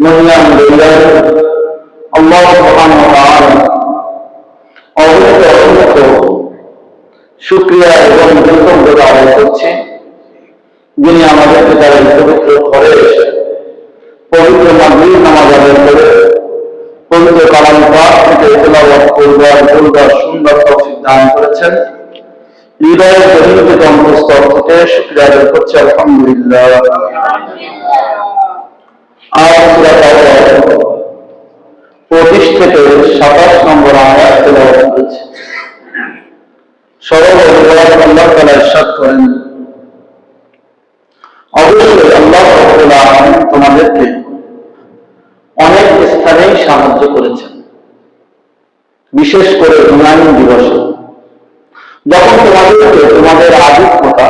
মহিলাম লইলেন আল্লাহ সুবহানাহু ওয়া তাআলা অগণিত শুকরিয়া এবং কৃতজ্ঞতা আদায় করছি, যিনি আমাদেরকে তার পবিত্র ঘরে এসে পবিত্র মাগরিব নামাজ আদায় করে পবিত্র কালাম পাক থেকে তেলাওয়াত করবার বলবার সুন্দর তৌফিক দান করেছেন। হৃদয়ের গভীর থেকে অন্তঃস্থল থেকে শুকরিয়া আদায় করছি, আলহামদুলিল্লাহ। আজ সূরা তাওবার 25 থেকে 27 নম্বর আয়াত তেলাওয়াত করেছি। সরল অনুবাদ আল্লাহ তাআলা ইরশাদ করেন, অবশ্যই আল্লাহ রাব্বুল আলামিন তোমাদেরকে অনেক স্থানেই সাহায্য করেছেন, বিশেষ করে হুনাইন দিবসে, যখন তোমাদেরকে তোমাদের আধিক্যতা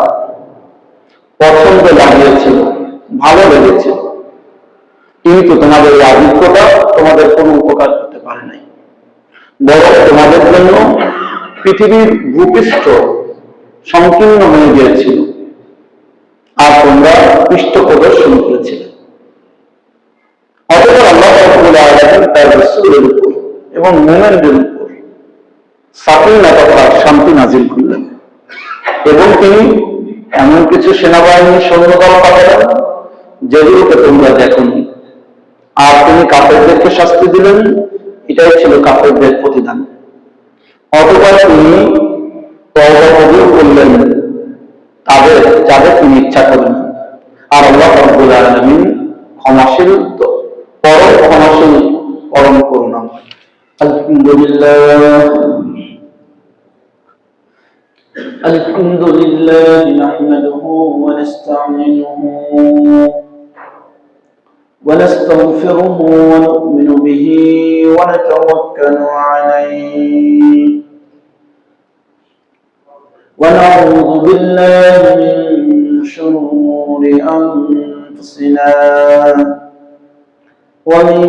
পছন্দ লাগিয়েছিল, ভালো লেগেছিল, কিন্তু তোমাদের এই আধিক্যতা তোমাদের কোনো উপকার করতে পারে নাই, বরং তোমাদের জন্য পৃথিবীর ভূপৃষ্ঠ সংকীর্ণ হয়ে গিয়েছিল আর তোমরা পৃষ্ঠ প্রদর্শন করেছিলে। অতঃপর আল্লাহ রাব্বুল আলামিন তার রাসূলের উপর এবং মুমিনদের উপর সাকিনা তথা শান্তি নাযিল করলেন এবং তিনি এমন কিছু সেনাবাহিনী সৈন্যদল পাঠালেন যেগুলোকে তোমরা দেখোনি, আর তিনি কাফেরদেরকে শাস্তি দিলেন, এটাই ছিল কাফেরদের প্রতিদান। অতঃপর তিনি তওবা কবুল করলেন তাদের যাদের তিনি ইচ্ছা করলেন, আর আল্লাহ রাব্বুল আলামিন ক্ষমাশীল, পরম ক্ষমাশীল, পরম করুণাময়। আলহামদুলিল্লাহ নাহমাদুহু ওয়া নাস্তাঈনুহু ওয়া নাস্তাগফিরুহু ওয়া নু'মিনু বিহি ওয়া নাতাওয়াক্কালু আলাইহি ওয়া নাউযু বিল্লাহি মিন শুরুরি আনফুসিনা ومن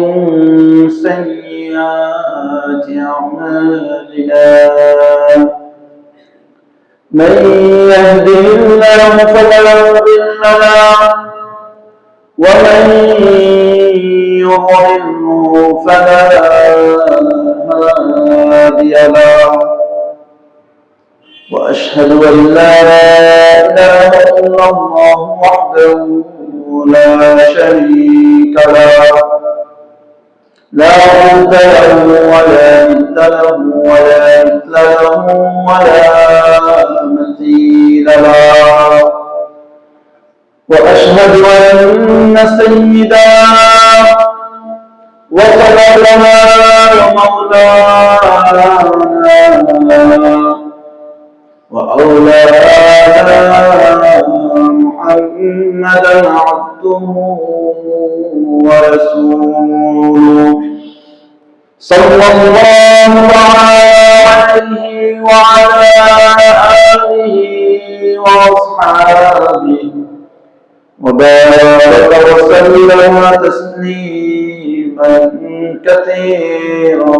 سيئات أعمالنا من يهده الله فلا مضل له ومن يضلله فلا هادي له وأشهد أن لا إله إلا الله وحده لا شريك له لا ضد له ولا ند له ولا مثل له ولا مثيل له وأشهد أن سيدنا وسندنا ومولانا وأولانا محمدا عبده ورسوله صلى الله عليه وعلى آله وأصحابه وبارك وسلم تسليما كثيرا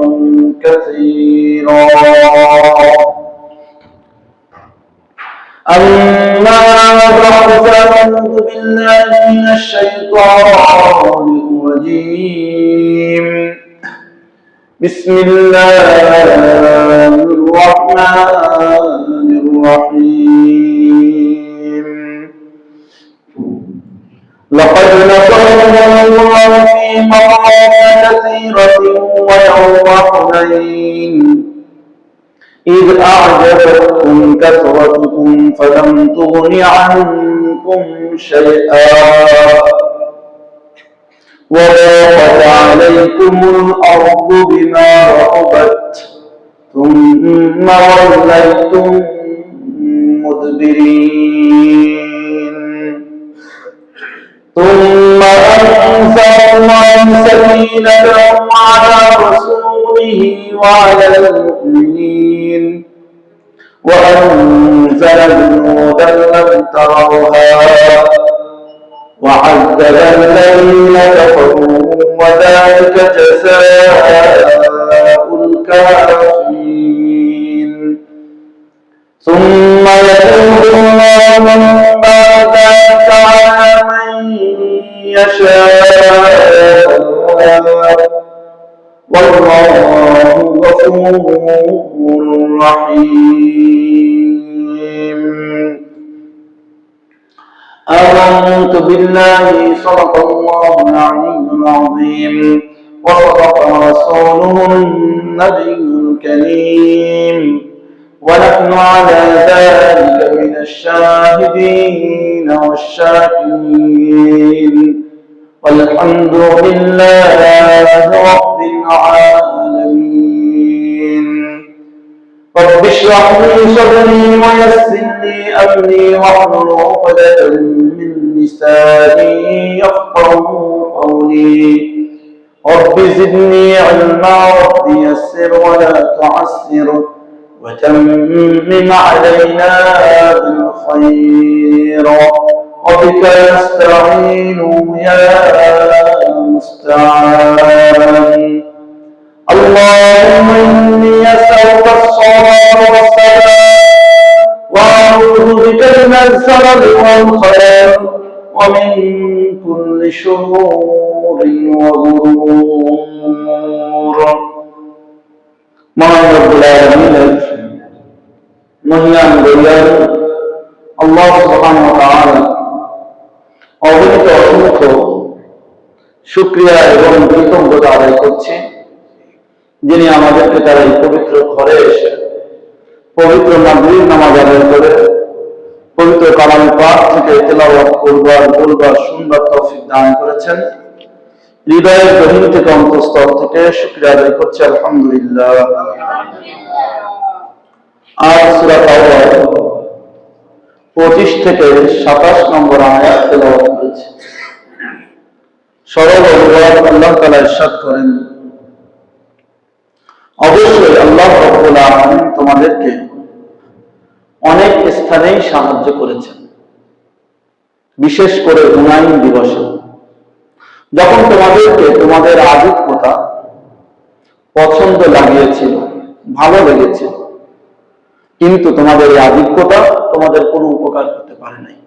كثيرا. أما بعد فأعوذ بالله من الشيطان الرجيم. بسم الله الرحمن الرحيم. لقد نصركم الله في مواطن كثيرة ويوم حنين إذ أعجبتكم كثرتكم فلم تغن عنكم شيئا وضاقت عليكم الأرض بما رحبت ثم وليتم مدبرين ثم أنزل الله سكينته على رسوله وعلى المؤمنين وأنزل جنودا لم تروها وعذب الذين كفروا وذلك جزاء الكافرين. ثم يتوب الله من بعد ذلك على من يشاء والله غفور رحيم. آمنت بالله صدق الله العلي العظيم وصدق رسوله النبي الكريم ونحن على ذلك من الشاهدين والشاكرين والحمد لله رب العالمين. رب اشرح لي صدري ويسر لي امري واحلل عقدة من لساني يفقهوا قولي. رب زدني علما رب يسر ولا تعسر وتمم علينا بالخير وبك نستعين يا مستعان. اللهم إني أسألك الصلاة والسلام وأعوذ بك من الزلل والخير ومن كل شرور وغرور. মহান রব্বুল আলামিনের মহিয়ান দয়ালু আল্লাহ সুবহানাহু ওয়া তাআলা অগণিত অসংখ্য শুকরিয়া এবং কৃতজ্ঞতা আদায় করছি, যিনি আমাদেরকে তার এই পবিত্র ঘরে এসে পবিত্র মাগরিব নামাজ আদায় করে পবিত্র কালাম পাক থেকে তেলাওয়াত করবার বলবার সুন্দর তৌফিক দান করেছেন। হৃদয়ের গহীন থেকে অন্তঃস্থল থেকে শুকরিয়া আদায় করছি, আলহামদুলিল্লাহ। আজ সূরা তাওবা 25 থেকে 27 নম্বর আয়াত তেলাওয়াত করেছি। সরল অনুবাদ আল্লাহ তাআলা ইরশাদ করেন, অবশ্যই আল্লাহ রাব্বুল আলামিন তোমাদেরকে অনেক স্থানেই সাহায্য করেছেন, বিশেষ করে হুনাইন দিবসে, যখন তোমাদেরকে তোমাদের আধিক্যতা পছন্দ লাগিয়েছিল, ভালো লেগেছিল, কিন্তু তোমাদের এই আধিক্যতা তোমাদের কোনো উপকার করতে পারে নাই,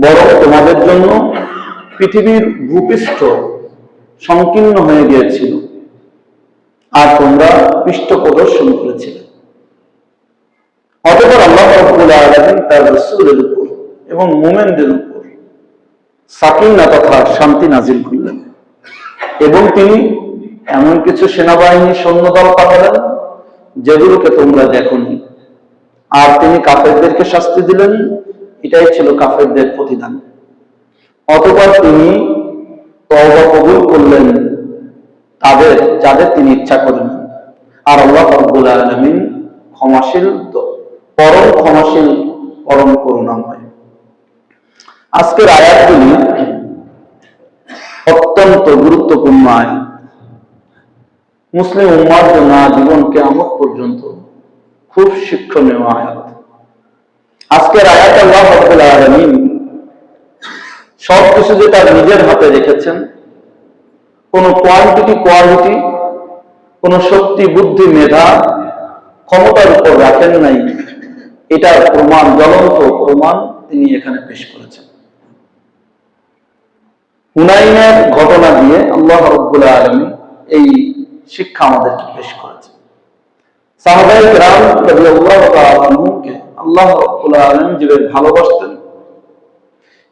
বরং তোমাদের জন্য পৃথিবীর ভূপৃষ্ঠ সংকীর্ণ হয়ে গিয়েছিল আর তোমরা পৃষ্ঠ প্রদর্শন করেছিলে। অতঃপর আল্লাহ রাব্বুল আলামিন তার রাসূলের উপর এবং মুমিনদের উপর সাকিনা তথা শান্তি নাজিল করলেন এবং তিনি এমন কিছু সেনাবাহিনী সৈন্যদল পাঠালেন যেগুলোকে তোমরা দেখোনি, আর তিনি কাফেরদেরকে শাস্তি দিলেন। এটাই ছিল কাফেরদের প্রতিদান। অতঃপর তিনি তওবা কবুল করলেন তাদের যাদের তিনি ইচ্ছা করেন, আর আল্লাহ রাব্বুল আলামিন ক্ষমাশীল, পরম ক্ষমাশীল, পরম করুণাময়। আজকের আয়াতগুলি অত্যন্ত গুরুত্বপূর্ণ আয়াত, মুসলিম উম্মাহর জন্য জীবন কিয়ামত পর্যন্ত খুব শিক্ষণীয় আয়াত। আজকের আয়াতে আল্লাহ রাব্বুল আলামিন সবকিছু যে তার নিজের হাতে রেখেছেন, কোন কোয়ান্টিটি কোয়ালিটি, কোন শক্তি বুদ্ধি মেধা ক্ষমতার উপর রাখেন নাই, এটার প্রমাণ, জ্বলন্ত প্রমাণ তিনি এখানে পেশ করেছেন। হুনাইনের ঘটনা দিয়ে আল্লাহ রাব্বুল আলামিন এই শিক্ষা আমাদেরকে পেশ করেছেন। সাহাবায়ে কেরাম রাদিয়াল্লাহু তাআলা আনহুকে আল্লাহ রাব্বুল আলামিন যেভাবে ভালোবাসতেন,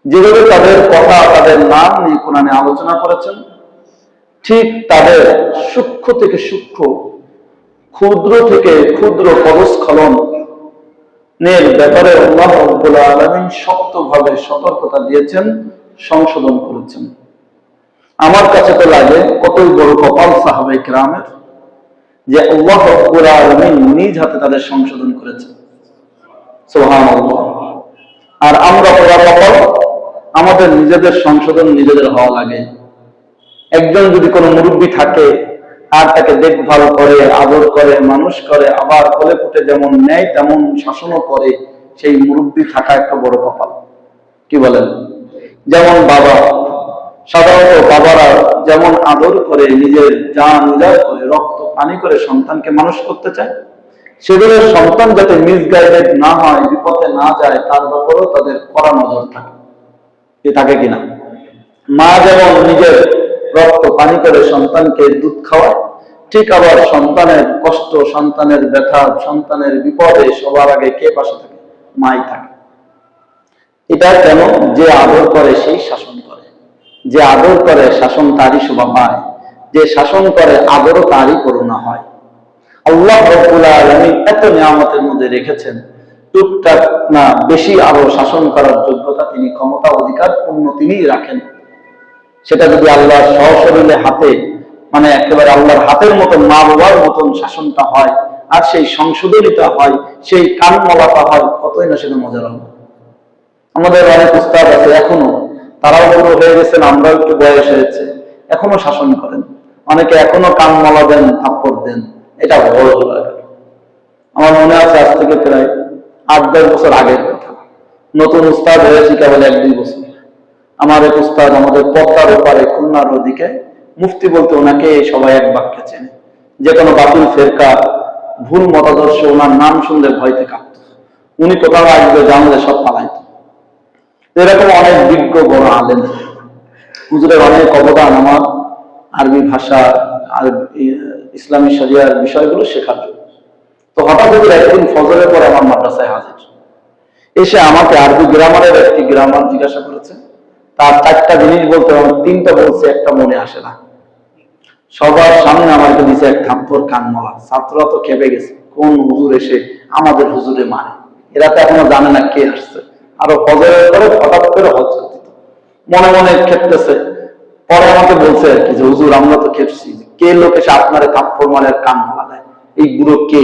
যেভাবে তাদের কথা, তাদের নাম নিয়ে কোরআনে আলোচনা করেছেন, ঠিক তাদের সূক্ষ্ম থেকে সূক্ষ্ম, ক্ষুদ্র থেকে ক্ষুদ্র পদস্খলনের ব্যাপারে আল্লাহ রাব্বুল আলামিন শক্তভাবে সতর্কতা দিয়েছেন, সংশোধন করেছেন। আমার কাছে তো লাগে কতই বড় কপাল সাহাবায়ে কেরামের, যে আল্লাহ রাব্বুল আলামিন নিজ হাতে তাদের সংশোধন করেছেন। সুবহানাল্লাহ। আর আমরা পুরা কপাল, আমাদের নিজেদের সংশোধন নিজেদের হওয়া লাগে। একজন যদি কোনো মুরব্বী থাকে আর তাকে দেখভাল করে, আদর করে, মানুষ করে, আবার কোলে পুটে যেমন নেয় তেমন শাসনও করে, সেই মুরব্বী থাকা একটা বড় কপাল। কি বলেন? যেমন বাবা, সাধারণত বাবারা যেমন আদর করে, নিজের জান উজাড় করে, রক্ত পানি করে সন্তানকে মানুষ করতে চায়, সেগুলো সন্তান যাতে মিসগাইডেড না হয়, বিপদে না যায়, তার ব্যাপারেও তাদের কড়া নজর থাকে। থাকে কিনা? মা যেমন নিজের রক্ত পানি করে সন্তানকে দুধ খাওয়ায়, ঠিক আবার সন্তানের কষ্ট, সন্তানের ব্যথা, সন্তানের বিপদে সবার আগে কে পাশে থাকে? মাই থাকে। এটা কেন? যে আদর করে সেই শাসন করে, যে আদর করে শাসন তারই শোভা পায়, যে শাসন করে আদরও তারই করুণা হয়। আল্লাহ রাব্বুল আলামিন এত নিয়ামতের মধ্যে রেখেছেন, টুকটাক না বেশি আরো শাসন করার যোগ্যতা তিনি, ক্ষমতা, অধিকার পূর্ণ তিনিই রাখেন। সেটা যদি আল্লাহর সশরীরে হাতে, মানে একেবারে আল্লাহর হাতের মতন, মা বাবার মতন শাসনটা হয়, আর সেই সংশোধনীটা হয়, সেই কান মলাটা হয়, কতই না সেটা মজার হবে। আমাদের অনেক উস্তাদ আছে এখনো, তারাও বুড়ো হয়ে গেছেন, আমরাও একটু বয়স হয়েছে, এখনো শাসন করেন। অনেকে এখনো কান মলা দেন, থাপ্পড় দেন, এটা বড় লাগে। আমার মনে আছে আজ থেকে প্রায় 8-10 বছর আগের কথা, নতুন উস্তাদ হয়েছি কেবল 1-2 বছর। আমার এক উস্তাদ আমাদের পদ্মার ওপারে খুলনার ওদিকে, মুফতি বলতে ওনাকে সবাই এক বাক্যে চেনে, যে কোনো বাতিল ফেরকা, ভুল মতাদর্শ ওনার নাম শুনলে ভয়তে কাঁপত। উনি কোথাও আসবে জানলে সব পালাইত। এরকম অনেক বিজ্ঞ বড় আলেম, হুজুরের অনেক অবদান আমার আরবি ভাষা আর ইসলামী শরিয়ার বিষয়গুলো শেখার জন্য। তো হঠাৎ করে একদিন ফজরের পর আমার মাদ্রাসায় হাজির, এসে আমাকে আরবি গ্রামারের একটি গ্রামার জিজ্ঞাসা করেছে। তার 4টা জিনিস বলতে, আমার 3টা বলছে, একটা মনে আসে না। সবার সামনে আমাকে দিছে এক থাপ্পড়, কান মলা। ছাত্ররা তো খেপে গেছে, কোন হুজুর এসে আমাদের হুজুরে মারে, এরা তো এখনো জানে না কে আসছে। আরো ফজরের পরে হঠাৎ করে হচ্ছে, মনে মনে খেপতেছে। পরে আমাকে বলছে আর কি যে হুজুর আমরা তো খেপছি, কে লোক এসে আপনারে থাপ্পড় মারে আর কান মলা দেয়, এই বুড়ো কে?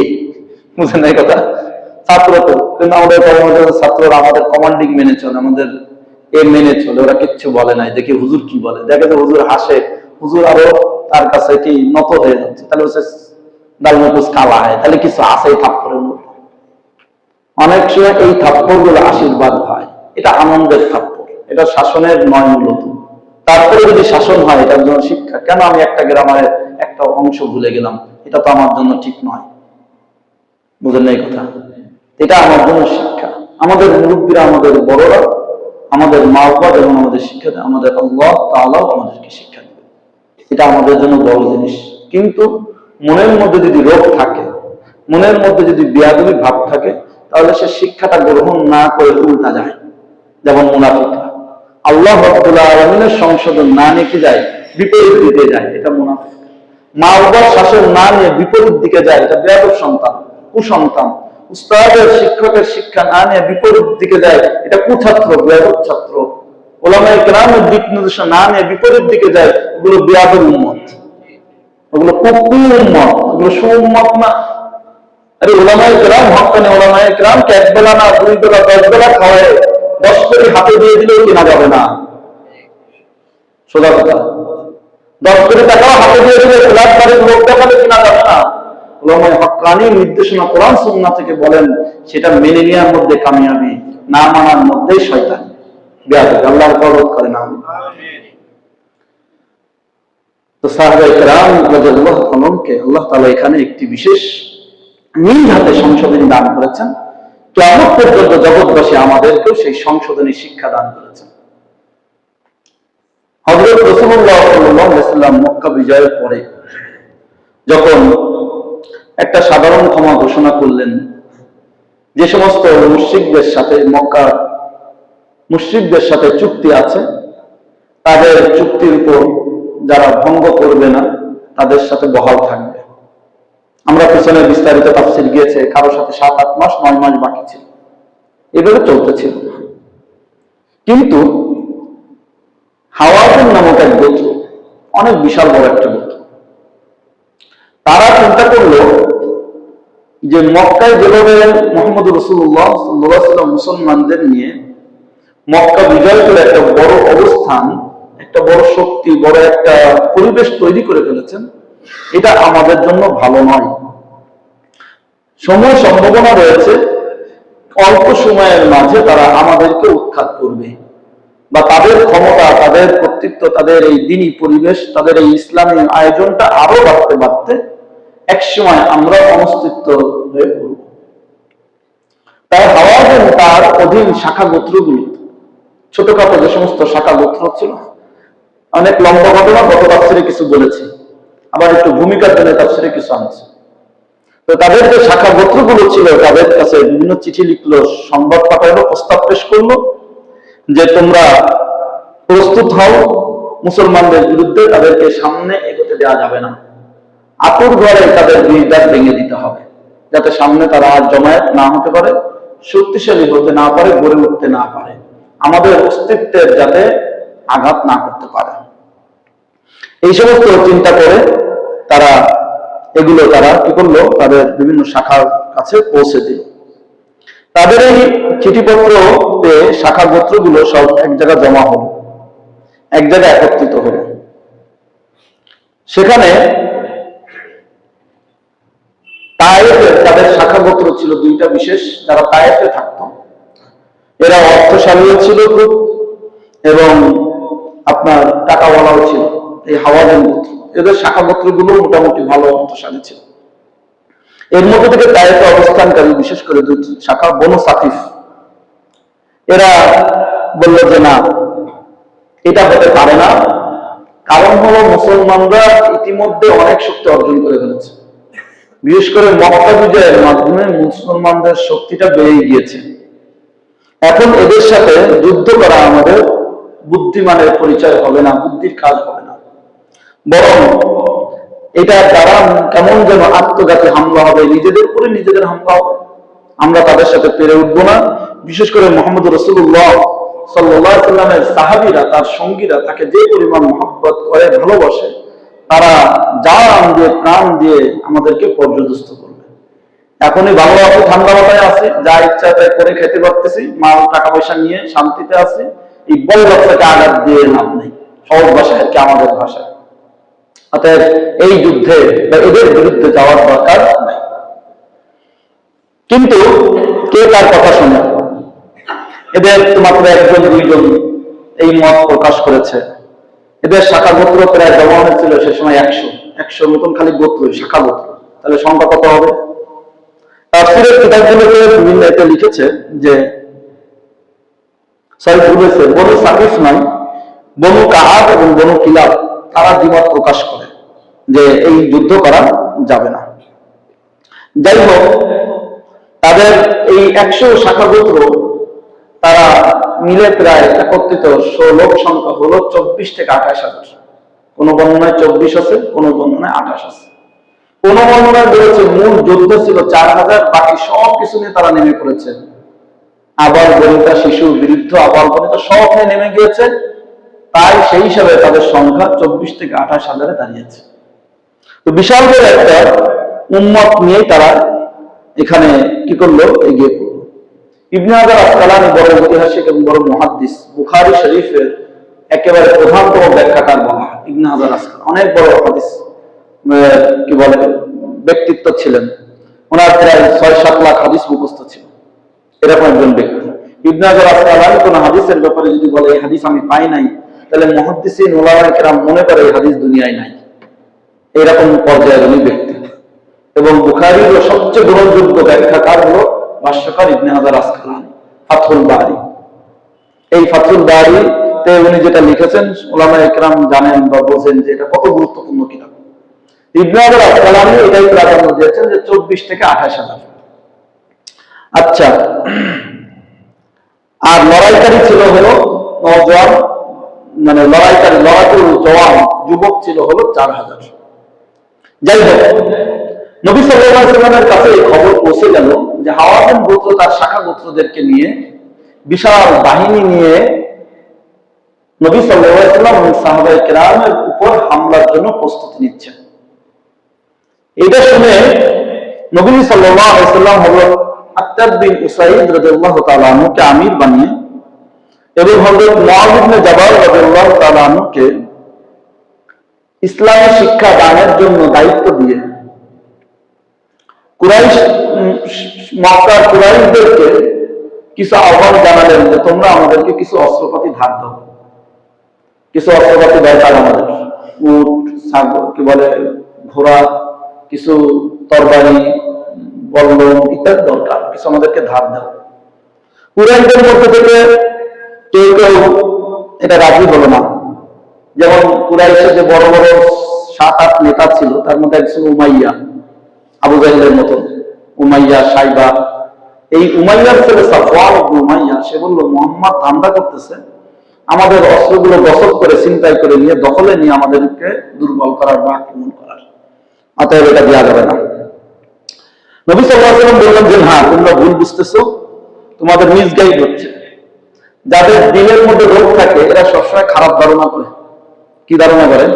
বুঝেন না কথা? ছাত্র তো, কিন্তু আমাদের ছাত্ররা আমাদের কমান্ডিং মেনে চলে, আমাদের এ মেনে চলে, ওরা কিচ্ছু বলে নাই। দেখি হুজুর কি বলে, দেখে যে হুজুর হাসে, হুজুর আরো তার কাছে কি নত হয়ে যাচ্ছে, তাহলে হচ্ছে দালমকুচ কালা হয়, তাহলে কিছু আছে এই থাপ্পড়ের মধ্যে। অনেক সময় এই থাপ্পড় গুলো আশীর্বাদ হয়, এটা আনন্দের থাপ্পড়, এটা শাসনের নয় মূলত। তারপরে যদি শাসন হয়, এটার জন্য শিক্ষা। কেন আমি একটা গ্রামারের একটা অংশ ভুলে গেলাম, এটা তো আমার জন্য ঠিক নয়। বুঝেন না এই কথা? এটা আমার জন্য শিক্ষা। আমাদের মুরব্বীরা, আমাদের বড়রা, আমাদের মা বাবা যেমন আমাদের শিক্ষা দেয়, আমাদের আল্লাহ তাআলাও আমাদেরকে শিক্ষা দেবে। এটা আমাদের জন্য বড় জিনিস। কিন্তু মনের মধ্যে যদি রোগ থাকে, মনের মধ্যে যদি বেয়াদবি ভাব থাকে, তাহলে সে শিক্ষাটা গ্রহণ না করে উল্টা যায়। যেমন মুনাফিকরা আল্লাহ রাব্বুল আলামিনের সংশোধন না নিতে যায়, বিপরীত দিকে যায়, এটা মুনাফিক। মা বাবার শাসন না নিয়ে বিপরীত দিকে যায়, এটা বেয়াদব সন্তান, কুসন্তান। উস্তাদের শিক্ষকের শিক্ষা না নিয়ে বিপরীত দিকে যায়, এটা কুছাত্র, বেয়াদব ছাত্র। ওলামায়ে কেরামের দিক নির্দেশনা না নিয়ে বিপরীত দিকে যায়, ওগুলো বেয়াদব উম্মত, ওগুলো কুকুর উম্মত, ওগুলো সুউম্মত না। আরে ওলামায়ে কেরাম, হক্কানি ওলামায়ে কেরামকে 1 বেলা না 2 বেলা 10 বেলা খাওয়ায় 10 কোটি হাতে দিয়ে দিলেও কেনা যাবে না। সোজা কথা, 10 কোটি টাকাও হাতে দিয়ে দিলে ফ্ল্যাট বাড়ির লোক দেখালে কেনা যাবে না। ওলামায়ে হক্কানি নির্দেশনা কোরআন সুন্নাহ থেকে বলেন, সেটা মেনে নেওয়ার মধ্যে কামিয়াবি, না মানার মধ্যেই শয়তান, বেয়াদবি। আল্লাহর পরবত করেন আমিন। তো সাহাবায়ে কেরাম রাদিয়াল্লাহু আনহুকে আল্লাহ তাআলা এখানে একটি বিশেষ নিজ হাতে সংশোধনী দান করেছেন। কিয়ামত পর্যন্ত জগৎবাসী আমাদেরকেও সেই সংশোধনী শিক্ষা দান করেছেন। হযরত রাসূলুল্লাহ সাল্লাল্লাহু আলাইহি ওয়াসাল্লাম মক্কা বিজয়ের পরে যখন একটা সাধারণ ক্ষমা ঘোষণা করলেন, যে সমস্ত মুশরিকদের সাথে, মক্কার মুশরিকদের সাথে চুক্তি আছে, তাদের চুক্তির উপর যারা ভঙ্গ করবে না, তাদের সাথে বহাল থাকবে। আমরা পিছনে বিস্তারিত তাফসীর গিয়েছে, কারোর সাথে 7-8 মাস 9 মাস বাকি ছিল, এভাবে চলতেছিল। কিন্তু হাওয়াযিন নামক এক গোত্র, অনেক বিশাল বড় একটা গোত্র, তারা চিন্তা করলো যে মক্কায় যেভাবে মুহাম্মদ রাসূলুল্লাহ সাল্লাল্লাহু আলাইহি ওয়াসাল্লাম মুসলমানদের নিয়ে মক্কা বিজয় করে একটা বড় অবস্থান, একটা বড় শক্তি, বড় একটা পরিবেশ তৈরি করে ফেলেছেন, এটা আমাদের জন্য ভালো নয়। সময় সম্ভাবনা রয়েছে অল্প সময়ের মাঝে তারা আমাদেরকে উৎখাত করবে, বা তাদের ক্ষমতা, তাদের কর্তৃত্ব, তাদের এই দ্বীনি পরিবেশ, তাদের এই ইসলামী আয়োজনটা আরো বাড়তে বাড়তে একসময় আমরা অনস্তিত্ব হয়ে পড়ব। তাই হাওয়াযিন তার অধীন শাখা গোত্রগুলো, ছোটখাটো যে সমস্ত শাখা গোত্র ছিল, অনেক লম্বা ঘটনা, গত তাফসিরে কিছু বলেছি, আবার একটু ভূমিকার জন্য তাফসিরে কিছু আনছে। তো তাদের যে শাখা গোত্রগুলো ছিল তাদের কাছে বিভিন্ন চিঠি লিখলো, সংবাদ পাঠালো, প্রস্তাব পেশ করলো যে তোমরা প্রস্তুত হও, মুসলমানদের বিরুদ্ধে তাদেরকে সামনে এগোতে দেওয়া যাবে না, আতুর ঘরে তাদের বিজদার ভেঙে দিতে হবে, যাতে সামনে তারা আর জমায়েত না হতে পারে, শক্তিশালী হতে না পারে, গড়ে উঠতে না পারে, আমাদের অস্তিত্বের যাতে আঘাত না করতে পারে। এই সমস্ত চিন্তা করে তারা কি করলো, তাদের বিভিন্ন শাখার কাছে পৌঁছে দিল। তাদের এই চিঠিপত্র পেয়ে শাখা গোত্রগুলো সব এক জায়গায় জমা হলো, এক জায়গায় একত্রিত হলো। সেখানে তায়েফের তাদের শাখা গোত্র ছিল দুইটা বিশেষ, যারা তায়েফে থাকতো। এরা অর্থশালীও ছিল খুব, এবং আপনার টাকাওয়ালাও ছিল। এই হাওয়াজেন গোত্র, এদের শাখা গোত্রগুলো মোটামুটি ভালো অর্থশালী ছিল। এর মধ্যে থেকে তায়েফে অবস্থানকারী বিশেষ করে দুই শাখা বনু সাকিফ, এরা বলল যে না, এটা হতে পারে না। কারণ হলো মুসলমানরা ইতিমধ্যে অনেক শক্তি অর্জন করে ফেলেছে, বিশেষ করে মক্কা বিজয়ের মাধ্যমে মুসলমানদের শক্তিটা বেড়ে গিয়েছে। এখন এদের সাথে যুদ্ধ করা আমাদের বুদ্ধিমানের পরিচয় হবে না, বুদ্ধির কাজ হবে না, বরং এটা দ্বারা কেমন যেন আত্মঘাতী হামলা হবে, নিজেদের উপরে নিজেদের হামলা হবে। আমরা তাদের সাথে পেরে উঠবো না। বিশেষ করে মুহাম্মদ রাসূলুল্লাহ সাল্লাল্লাহু আলাইহি ওয়াসাল্লামের সাহাবীরা, তার সঙ্গীরা তাকে যে পরিমাণ মহব্বত করে, ভালোবাসে, তারা জান দিয়ে প্রাণ দিয়ে আমাদেরকে পর্যদস্ত করবে। এখনই ভালো আছে, ঠান্ডা মাথায় আছে, যা ইচ্ছা তাই করে খেতে পারতেছি, মাল টাকা পয়সা নিয়ে শান্তিতে আছি, এই বড় বাচ্চাকে আঘাত দিয়ে লাভ নেই, সহজ ভাষায় আর কি, আমাদের ভাষায়। অতএব এই যুদ্ধে বা এদের বিরুদ্ধে যাওয়ার দরকার নাই। কিন্তু কে তার কথা শুনে? এদের মাত্র একজন দুইজন এই মত প্রকাশ করেছে। এদের শাখা গোত্র প্রায় জমা হয়েছিল সে সময় 100 মতন খালি গোত্র, শাখা গোত্র। তাহলে সংখ্যা কত হবে? তাফসীরের কিতাবগুলোতে বিভিন্ন এতে লিখেছে যে বলেছে বনু সাকিফ নয়, বনু কাআব এবং বনু কিলাব, তারা দ্বিমত প্রকাশ করে যে এই যুদ্ধ করা যাবে না। যাই হোক, তাদের এই 100 শাখা গোত্র তারা মিলে প্রায় একত্রিত লোক সংখ্যা হলো 24 থেকে 28,000। কোন বর্ণনায় 24 আছে, কোন বর্ণনায় 28 আছে। কোন বর্ণনায় বলেছে মূল যোদ্ধা ছিল 4,000, বাকি সব কিছু নিয়ে তারা নেমে পড়েছে। আবার বনিতা, শিশু, বৃদ্ধ, আবার বনিতা সব নিয়ে নেমে গিয়েছে। তাই সেই হিসাবে তাদের সংখ্যা 24 থেকে 28,000-এ দাঁড়িয়েছে। তো বিশাল বড় একটা উম্মত নিয়ে তারা এখানে কি করলো, এগিয়ে পড়লো। ইবনে হাজার আসকালানী বড় ঐতিহাসিক এবং বড় মুহাদ্দিস, বুখারী শরীফের একেবারে প্রধানতম ব্যাখ্যাকার বলা হয় ইবনে হাজার আসকালানী। অনেক বড় হাদিস কি বলে ব্যক্তিত্ব ছিলেন, ওনার প্রায় 6-7 লাখ হাদিস মুখস্থ ছিল, এরকম একজন ব্যক্তি। ইবনে হাজার আসকালানী কোন হাদিসের ব্যাপারে যদি বলে এই হাদিস আমি পাই নাই, তাহলে মুহাদ্দিসিন উলামায়ে কেরাম মনে করে এই হাদিস দুনিয়ায় নাই, এরকম পর্যায়ের উনি ব্যক্তি। এবং বুখারীর সবচেয়ে গ্রহণযোগ্য ব্যাখ্যাকার হলো ভাষ্যকার ইবনে হাজার আসকালানী, ফাতহুল বারী। এই ফাতহুল বারীতে উনি যেটা লিখেছেন উলামায়ে কেরাম জানেন বা বোঝেন যে এটা কত গুরুত্বপূর্ণ কিতাব। ইবনে হাজার আসকালানী এটাই প্রাধান্য দিয়েছেন যে 24 থেকে 28,000। আচ্ছা, আর লড়াইকারী ছিল হলো নওজোয়ান, মানে লড়াকুর জওয়ান যুবক ছিল হলো 4,000। যাই হোক, নবী সাল্লাল্লাহু আলাইহি ওয়াসাল্লামের কাছে এই খবর পৌঁছে গেল যে হাওয়াযিন গোত্র তার শাখা গোত্রদেরকে নিয়ে বিশাল বাহিনী নিয়ে নবী সাল্লাল্লাহু আলাইহি ওয়াসাল্লাম এবং সাহাবায়ে কেরামের উপর হামলার জন্য প্রস্তুতি নিচ্ছেন। এটা শুনে নবী সাল্লাল্লাহু আলাইহি ওয়াসাল্লাম হযরত আত্তাব বিন উসাইদ রাদিয়াল্লাহু তাআলা আনহুকে আমির বানিয়ে এবং হযরত মুআয ইবনে জাবাল রাদিয়াল্লাহু তাআলা আনহুকে ইসলামী শিক্ষা দানের জন্য দায়িত্ব দিয়ে মক্কার কুরাইশদেরকে কিছু আহ্বান জানালেন যে তোমরা আমাদেরকে কিছু অস্ত্রপাতি ধার দাও, কিছু অস্ত্রপাতি দরকার আমাদের, উট, ছাগল, কি বলে ঘোড়া, কিছু তরবারি, বল্লম ইত্যাদি দরকার, কিছু আমাদেরকে ধার দাও। কুরাইশদের মধ্যে থেকে কেউ কেউ এটা রাজি হলো না যেমন কুরাইশের যে বড় বড় 7-8 নেতা ছিল, তার মধ্যে একজন উমাইয়া, আবু জাহেলের মতন উমাইয়া, সাইবা। এই উমাইয়ার ছেলে সাফওয়ান ইবনে উমাইয়া, সে বলল মুহাম্মদ ধান্দা করতেছে আমাদের অস্ত্রগুলো গসব করে ছিনতাই করে নিয়ে দখলে নিয়ে আমাদেরকে দুর্বল করার বা আক্রমণ করার, অতএব এটা দেওয়া যাবে না। নবী সাল্লাল্লাহু আলাইহি ওয়াসাল্লাম বললেন যে হ্যাঁ, তোমরা ভুল বুঝতেছো, তোমাদের মিসগাইড হচ্ছে। যাদের দিলের মধ্যে রোগ থাকে এরা সবসময় খারাপ ধারণা করে। কি ধারণা করে?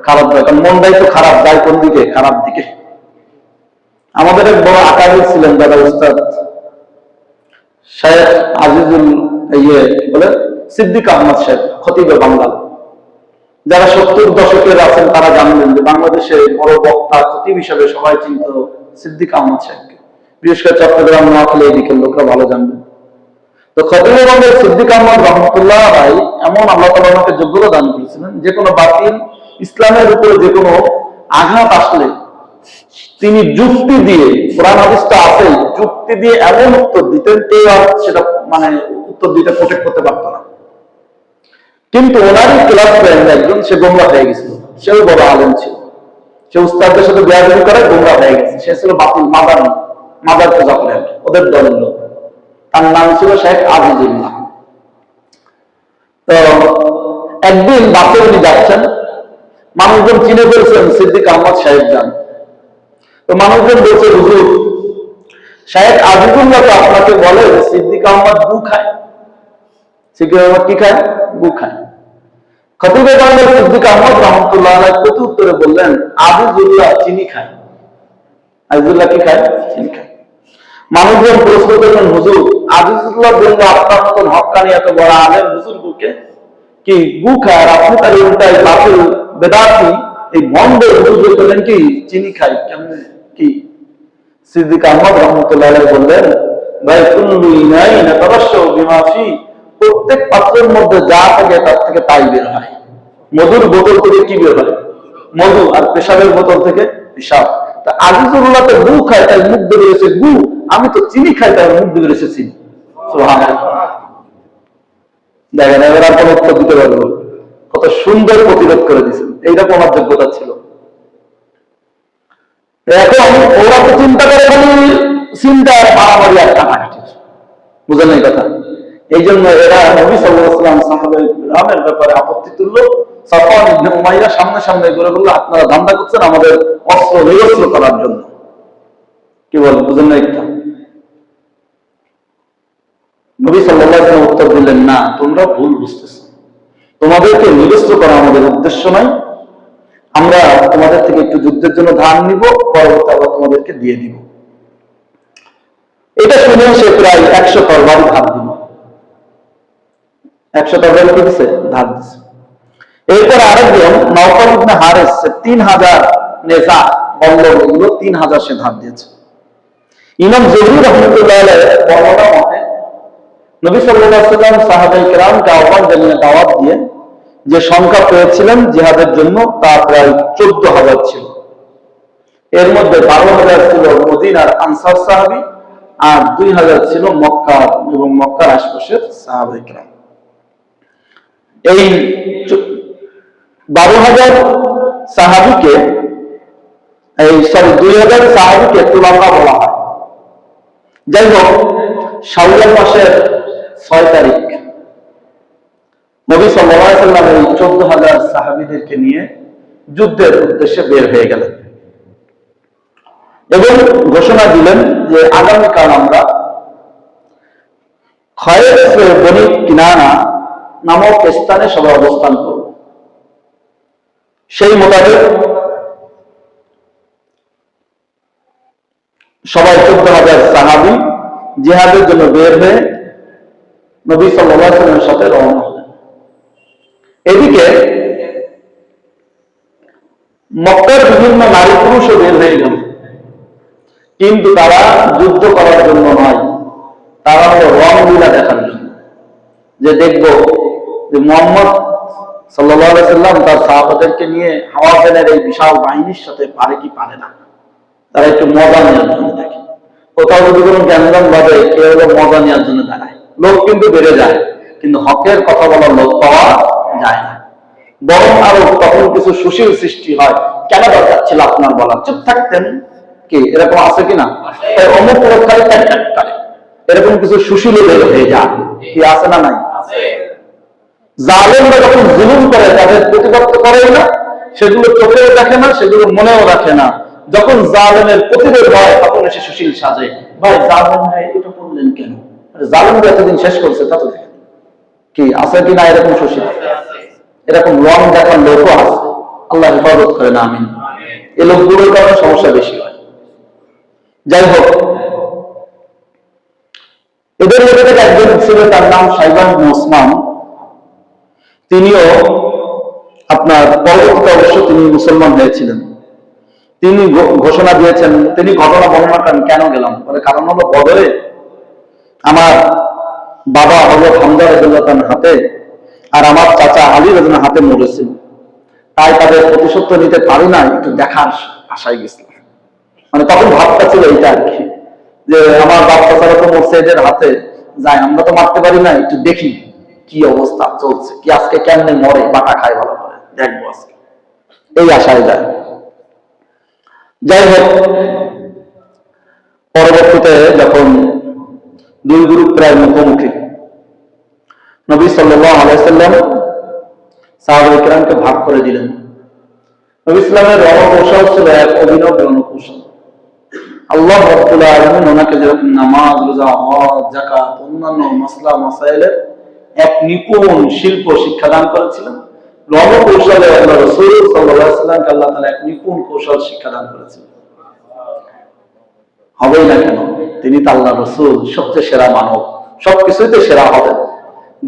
খারাপ ধারণা। কারণ মনটাই তো খারাপ, যায় কোন দিকে? খারাপ দিকে। আমাদের এক বড় আকাবির ছিলেন দাদা উস্তাদ শেখ আজিজুল বলে সিদ্দিক আহমদ শেখ, খতিবে বাংলা। যারা 70 দশকের আছেন তারা জানবেন যে বাংলাদেশে বড় বক্তা খতিব হিসেবে সবাই চিনত সিদ্দিক আহমদ শেখকে। বিশেষ করে চট্টগ্রাম, নোয়াখালী এদিকের লোকরা ভালো জানবেন। তো খতিবে বাংলার সিদ্দিক আহমদ রহমতুল্লাহ ভাই এমন আল্লাহ তাআলা ওনাকে যোগ্যতা দান করেছিলেন, যে কোনো বাতিল ইসলামের উপরে যে কোনো আঘাত আসলে তিনি যুক্তি দিয়ে, কোরআন হাদিসটা আছে, যুক্তি দিয়ে এমন উত্তর দিতেন কেউ আর সেটা মানে উত্তর দিতে প্রোটেক্ট করতে পারত না। কিন্তু ওনারই ক্লাস ফ্রেন্ড একজন, সে গোমরা হয়ে গেছিল, সেও বড় আলেম ছিল, সে উস্তাদদের সাথে বেয়াদবি করে গোমরা হয়ে গেছে। সে ছিল বাতিল মাদার পূজা করেন ওদের দলের লোক। তার নাম ছিল শেখ আজিজুল্লাহ। তো একদিন বাসে উনি যাচ্ছেন, মানুষজন চিনে ফেলছেন সিদ্দিক আহমদ সাহেব যান। তো মানুষজন বলছে হুজুর, শেখ আজিজুল্লাহ তো আপনাকে বলে সিদ্দিক আহমদ গু খায়। সিদ্দিক আহমদ কি খায়? গু খায়। খতিবে বাংলার সিদ্দিক আহমদ রহমতুল্লাহ আলাইহি প্রতি উত্তরে বললেন আজিজুল্লাহ চিনি খায়। আজিজুল্লাহ কি খায়? চিনি খায়। মানুষজন প্রশ্ন করলেন হুজুর, আজিজুল্লাহ বলল আপনার মতন হক্কানি এত বড় আলেম বুজুর্গকে কি গু খায়, আর আপনি তার উল্টাই বাতিল বেদাতি এই বন্ধ হুজুর বললেন কি চিনি খায় কেমনে কি? সিদ্দিক আহমদ রহমতুল্লাহ আলাইহি বললেন, ভাই কুল্লু ইনাইন তাবাশশাউ বিমা ফি, প্রত্যেক পাত্রের মধ্যে যা থাকে তার থেকে তাই বের হয়। মধুর বোতল থেকে কি বের হয়? মধু। আর পেশাবের বোতল থেকে পেশাব। তা আজিজুল্লাহ তো গু খায় তাই মুখ দিয়ে বেরিয়েছে গু, আমি তো চিনি খাই তাই মুখ দিয়ে বেরিয়েছে চিনি। সুবহানাল্লাহ। দেখেন এবার আর কোন উত্তর দিতে পারবো? কত সুন্দর প্রতিরোধ করে দিয়েছেন। এইটা তোমার যোগ্যতা ছিল। এখন ওরা তো চিন্তা করে খালি চিন্তা মারামারি আর কাটাকাটি, বুঝলেন এই কথা? এই জন্য এরা নবী সাল্লাল্লাহু আলাইহি ওয়াসাল্লাম সাহাবায়ে কিরামের ব্যাপারে আপত্তি তুললো। সাফওয়ান ইবনে উমাইয়া সামনে সামনে করে বলল, আপনারা ধান্দা করছেন আমাদের অস্ত্র নিরস্ত্র করার জন্য। কি বল, বুঝলেন না এটা? নবী সাল্লাল্লাহু আলাইহি ওয়াসাল্লাম উত্তর দিলেন, না, তোমরা ভুল বুঝতেছো। তোমাদেরকে নিরস্ত্র করা আমাদের উদ্দেশ্য নয়। আমরা তোমাদের থেকে একটু যুদ্ধের জন্য ধার নিব, পরবর্তী আবার তোমাদেরকে দিয়ে দিব। এটা শুনে সে প্রায় 100 তরবারি ধার দিল। 100 তরবারি কি দিছে? ধার দিছে। এরপর আরেকজন নওফল ইবনে হারিস 3000 নেজা বল্লভ, এগুলো 3000 সে ধার দিয়েছে। ইমাম জুহরি রাহমাতুল্লাহ আলাইহি বর্ণনা মতে নবী সাল্লাল্লাহু আলাইহি ওয়াসাল্লাম সাহাবায়ে কেরামকে আহ্বান জানিয়ে দাওয়াত দিয়ে যে সংখ্যা পেয়েছিলেন জিহাদের জন্য তা প্রায় 14000 ছিল। এর মধ্যে 12000 ছিল মদিনার আনসার সাহাবী, আর 2000 ছিল মক্কা এবং মক্কার আশপাশের সাহাবায়ে কেরাম। এই 12000 সাহাবীকে 2000 সাহাবীকে তুলাকা বলা হয়। যাই হোক, শাওয়াল মাসের 6 তারিখ নবী সাল্লাল্লাহু আলাইহি ওয়াসাল্লাম এই 14000 সাহাবীদেরকে নিয়ে যুদ্ধের উদ্দেশ্যে বের হয়ে গেলেন এবং ঘোষণা দিলেন যে আগামীকাল আমরা খায়র বনি কিনানা নামক স্থানে সবাই অবস্থান করব। সেই মোতাবেক সবাই 14000 সাহাবী জিহাদের জন্য বের হয়ে নবী সাল্লাল্লাহু আলাইহি ওয়াসাল্লামের সাথে রওনা হলেন। এদিকে মক্কার বিভিন্ন নারী পুরুষও বের হয়ে গেল, কিন্তু তারা যুদ্ধ করার জন্য নয়, তারা হলো রংলীলা দেখার জন্য, যে দেখবো যে মুহাম্মদ সাল্লাল্লাহু আলাইহি ওয়াসাল্লাম তার সাহাবাদেরকে নিয়ে হাওয়াজেনের এই বিশাল বাহিনীর সাথে পারে কি পারে না। তারা একটু মজা নেওয়ার জন্য দেখে। কোথাও যদি কোনো জ্ঞানদান ভাবে কেউ হলো মজা নেওয়ার জন্য দাঁড়ায়, লোক কিন্তু বেড়ে যায়, কিন্তু হকের কথা বলার লোক পাওয়া যায় না। বরং আরো তখন কিছু সুশীল সৃষ্টি হয়। কেন দরকার ছিল আপনার বলা? চুপ থাকতেন। কি এরকম আছে কিনা? অমুক করে এরকম কিছু সুশীল হয়ে যায়, কি আছে না নাই? জালেমরা যখন জুলুম করে তাদের প্রতিবাদ করে না, সেগুলো চোখেও দেখে না, সেগুলো মনেও রাখে না। যখন জালেমের প্রতিরোধ হয় তখন এসে সুশীল সাজে। ভাই জালেমরা এটা করলেন কেন? জালেমরা এতদিন শেষ করছে তা তো দেখেন। কি আছে কিনা এরকম সুশীল? এরকম রং দেখার লোকও আছে। আল্লাহ হেফাজত করে না, আমিন। এই লোকগুলোর কারণে সমস্যা বেশি হয়। যাই হোক, এদের মধ্যে থেকে একজন ছিল, তার নাম সাইবান ওসমান। তিনিও আপনার পরবর্তী অবশ্য তিনি মুসলমান হয়েছিলেন। তিনি ঘোষণা দিয়েছেন, তিনি ঘটনা বর্ণনা করেন কেন গেলাম, কারণ হলো বদরে আমার বাবা হযরত হামজা রাদিয়াল্লাহু তাআলার হাতে আর আমার চাচা আলী রাদিয়াল্লাহু হাতে মরেছিল। তাই তাদের প্রতিশোধ নিতে পারি না, একটু দেখার আশায় গেছিলাম। মানে তখন ভাবটা ছিল এইটা আর কি, যে আমার বাপ চাচারা তো মরছে এদের হাতে, যাই আমরা তো মারতে পারি না, একটু দেখি কি অবস্থা চলছে, কি আজকে কেমনে মরে, বাটা খায় ভালো করে দেখবো আজকে, এই আশায় যায়। যাই হোক, পরবর্তীতে যখন দুই গ্রুপ প্রায় মুখোমুখি, নবী সাল্লাল্লাহু আলাইহি ওয়াসাল্লাম সাহাবায়ে কেরামকে ভাগ করে দিলেন। নবী ইসলামের রণকৌশল ছিল এক অভিনব রণকৌশল। আল্লাহ রাব্বুল আলামিন ওনাকে যেরকম নামাজ, রোজা, হজ, যাকাত, অন্যান্য মাসলা মাসাইলের এক নিপুণ শিল্প শিক্ষাদান করেছিলেন, রণকৌশলে আল্লাহ রাসূল সাল্লাল্লাহু আলাইহি ওয়াসাল্লামকে আল্লাহ তাআলা এক নিপুণ কৌশল শিক্ষাদান করেছিলেন। হবেই না কেন? তিনি তো আল্লাহ রাসূল, সবচেয়ে সেরা মানব, সবকিছুতে সেরা হবেন।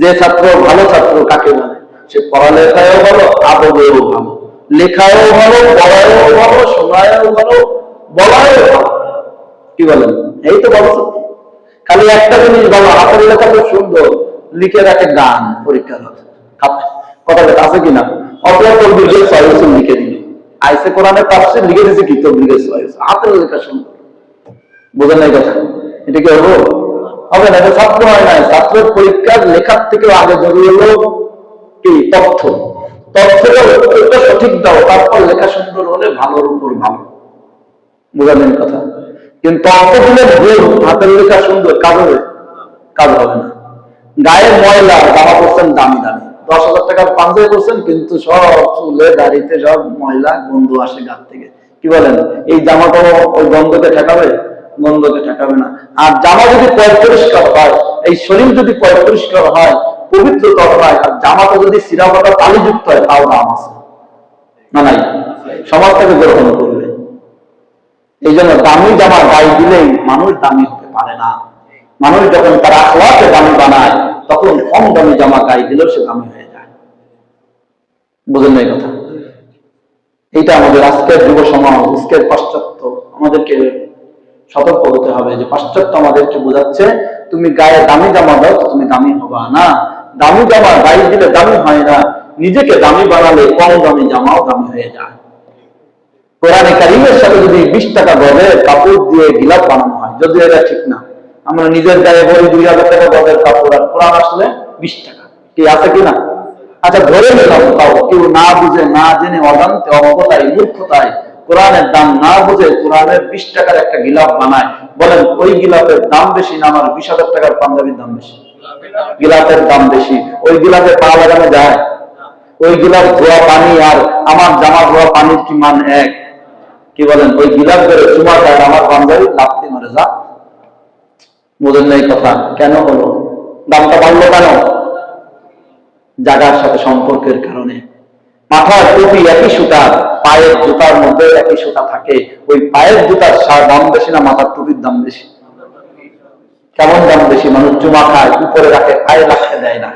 যে ছাত্র ভালো ছাত্র কাকে বলে? সে পড়ালেখায়ও ভালো, আদবেও ভালো, লেখায়ও ভালো, পড়ায়ও ভালো, শোনায়ও ভালো, বলায়ও ভালো। কি বলেন? এই তো ভালো ছাত্র। খালি একটা জিনিস ভালো, হাতের লেখা খুব সুন্দর, লিখে রাখে গান পরীক্ষার হতে। কথা আছে কিনা? অপরাধ লিখে দিল, আইসে কোরআনের তাফসীর লিখে দিয়েছে কি তবলিগের হাতের লেখা সুন্দর। বোঝেন নাই কথা? এটা কি হবো? হবে না, ছাত্র হয় না। ছাত্রের পরীক্ষার লেখার থেকে আগে জরুরি হলো কি? তথ্য। তথ্যটা সঠিক দাও, তারপর লেখা সুন্দর হলে ভালোর উপর ভালো। বোঝালেন কথা? কিন্তু তথ্য দিলে ভুল, হাতের লেখা সুন্দর, কাজ হবে? কাজ হবে না। গায়ে ময়লা, জামা পড়ছেন দামি দামি, 10,000 টাকার পাঞ্জাবি পড়ছেন, কিন্তু সব চুলে দাড়িতে সব ময়লা, গন্ধ আসে গাছ থেকে। কি বলেন? এই জামাটা ওই গন্ধকে ঠেকাবে? গন্ধকে ঠেকাবে না। আর জামা যদি পরিষ্কার হয়, এই শরীর যদি পরিষ্কার হয়, পবিত্রতর হয়, আর জামাটা যদি সিরাপাতা তালিযুক্ত হয়, তাও দাম আছে না নাই? সমাজ থেকে গ্রহণ করবে। এই জন্য দামি জামা গায়ে দিলেই মানুষ দামি হতে পারে না। মানুষ যখন তার আখলাকে দামি বানায়, তখন কম দামি জামা গায়ে দিলেও সে দামি হয়ে যায়। বুঝলেন না এই কথা? এইটা আমাদের আজকের যুব সমাজ, আজকের পাশ্চাত্য আমাদেরকে সতর্ক হতে হবে, যে পাশ্চাত্য আমাদেরকে বোঝাচ্ছে তুমি গায়ে দামি জামা দাও তো তুমি দামি হবা না। দামি জামা গায়ে দিলে দামি হয় না, নিজেকে দামি বানালে কম দামি জামাও দামি হয়ে যায়। কোরআনে কারীমের সাথে যদি 20 টাকা গজের কাপড় দিয়ে গিলাফ বানানো হয়, যদি এটা ঠিক না, আমরা নিজের গায়ে বলি 2000 টাকা গজের কাপড়, আর কোরআন আসলে 20 টাকা, কি আছে কিনা? আচ্ছা ধরে নিলাম, তাও কেউ না বুঝে, না জেনে, অজান্তে, অজ্ঞতায়, মূর্খতায় কোরআনের দাম না বুঝে কোরআনের 20 টাকার একটা গিলাফ বানায়, বলেন ওই গিলাফের দাম বেশি না আমার 20,000 টাকার পাঞ্জাবির দাম বেশি? গিলাফের দাম বেশি। ওই গিলাফে পা লাগানো যায়? ওই গিলাফ ধোয়া পানি আর আমার জামা ধোয়া পানির কি মান এক? কি বলেন? ওই গিলাফ ধরে চুমা খায়, আমার পাঞ্জাবি লাফতে মারে যা। বোঝেন নাই কথা? কেন হলো? দামটা বাড়লো কেন? জায়গার সাথে সম্পর্কের কারণে। মাথার টুপি একই সুতার, পায়ের জুতার মধ্যে একই সুতা থাকে, ওই পায়ের জুতার দাম বেশি না মাথার টুপির দাম বেশি? কেমন দাম বেশি? মানুষ চুমা খায়, উপরে রাখে, পায়ে রাখতে দেয় না।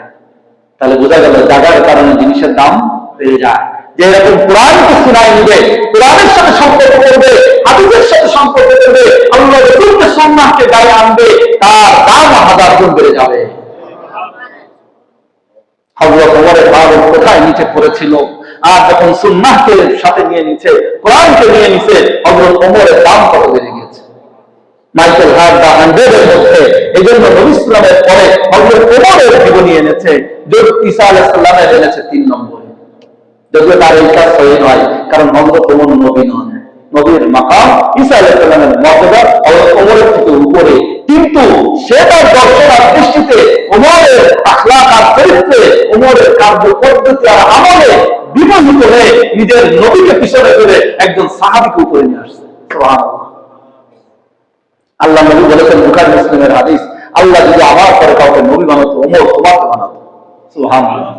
তাহলে বোঝা গেল জায়গার কারণে জিনিসের দাম বেড়ে যায়। যে এরকম কোরআনকে শোনায় নিবে, কোরআনের সাথে সম্পর্ক করবে, হাদিসের সাথে সম্পর্ক করবে, আল্লাহ রাসূলকে সুন্নাহকে গায়ে আনবে, তার দাম 1000 গুণ বেড়ে যাবে। হযরত ওমরের ফারুক কোথায় নিচে পড়েছিল, আর যখন সুন্নাহকে সাথে নিয়ে নিছে, কোরআনকে নিয়ে নিছে, হযরত ওমরের দাম কত বেড়ে গেছে। মাইকেল হার্ট দা 100 এর মধ্যে, এই জন্য নবী ইসলামের পরে হযরত ওমরের জীবনী এনেছে, ঈসা আলাইহিস সালামের এনেছে 3 নম্বরে। যদিও তার এই কাজ সহি নয়, কারণ হযরত ওমর নবী নন, নবীর মাকাম ঈসা আলাইহিস সালামের মর্যাদা ওমরের থেকে উপরে, কিন্তু সে তার দর্শন আর দৃষ্টিতে ওমরের আখলাক আর চরিত্রে, ওমরের কার্য পদ্ধতি আর আমলে বিমোহিত হয়ে নিজের নবীকে পিছনে করে একজন সাহাবীকে উপরে নিয়ে আসছে। সুবহানাল্লাহ। আল্লাহ নবী বলেছেন বুখারী মুসলিমের হাদিস, আল্লাহ যদি আমার পরে কাউকে নবী বানাতো ওমর তোমাকে বানাতো। সুবহানাল্লাহ।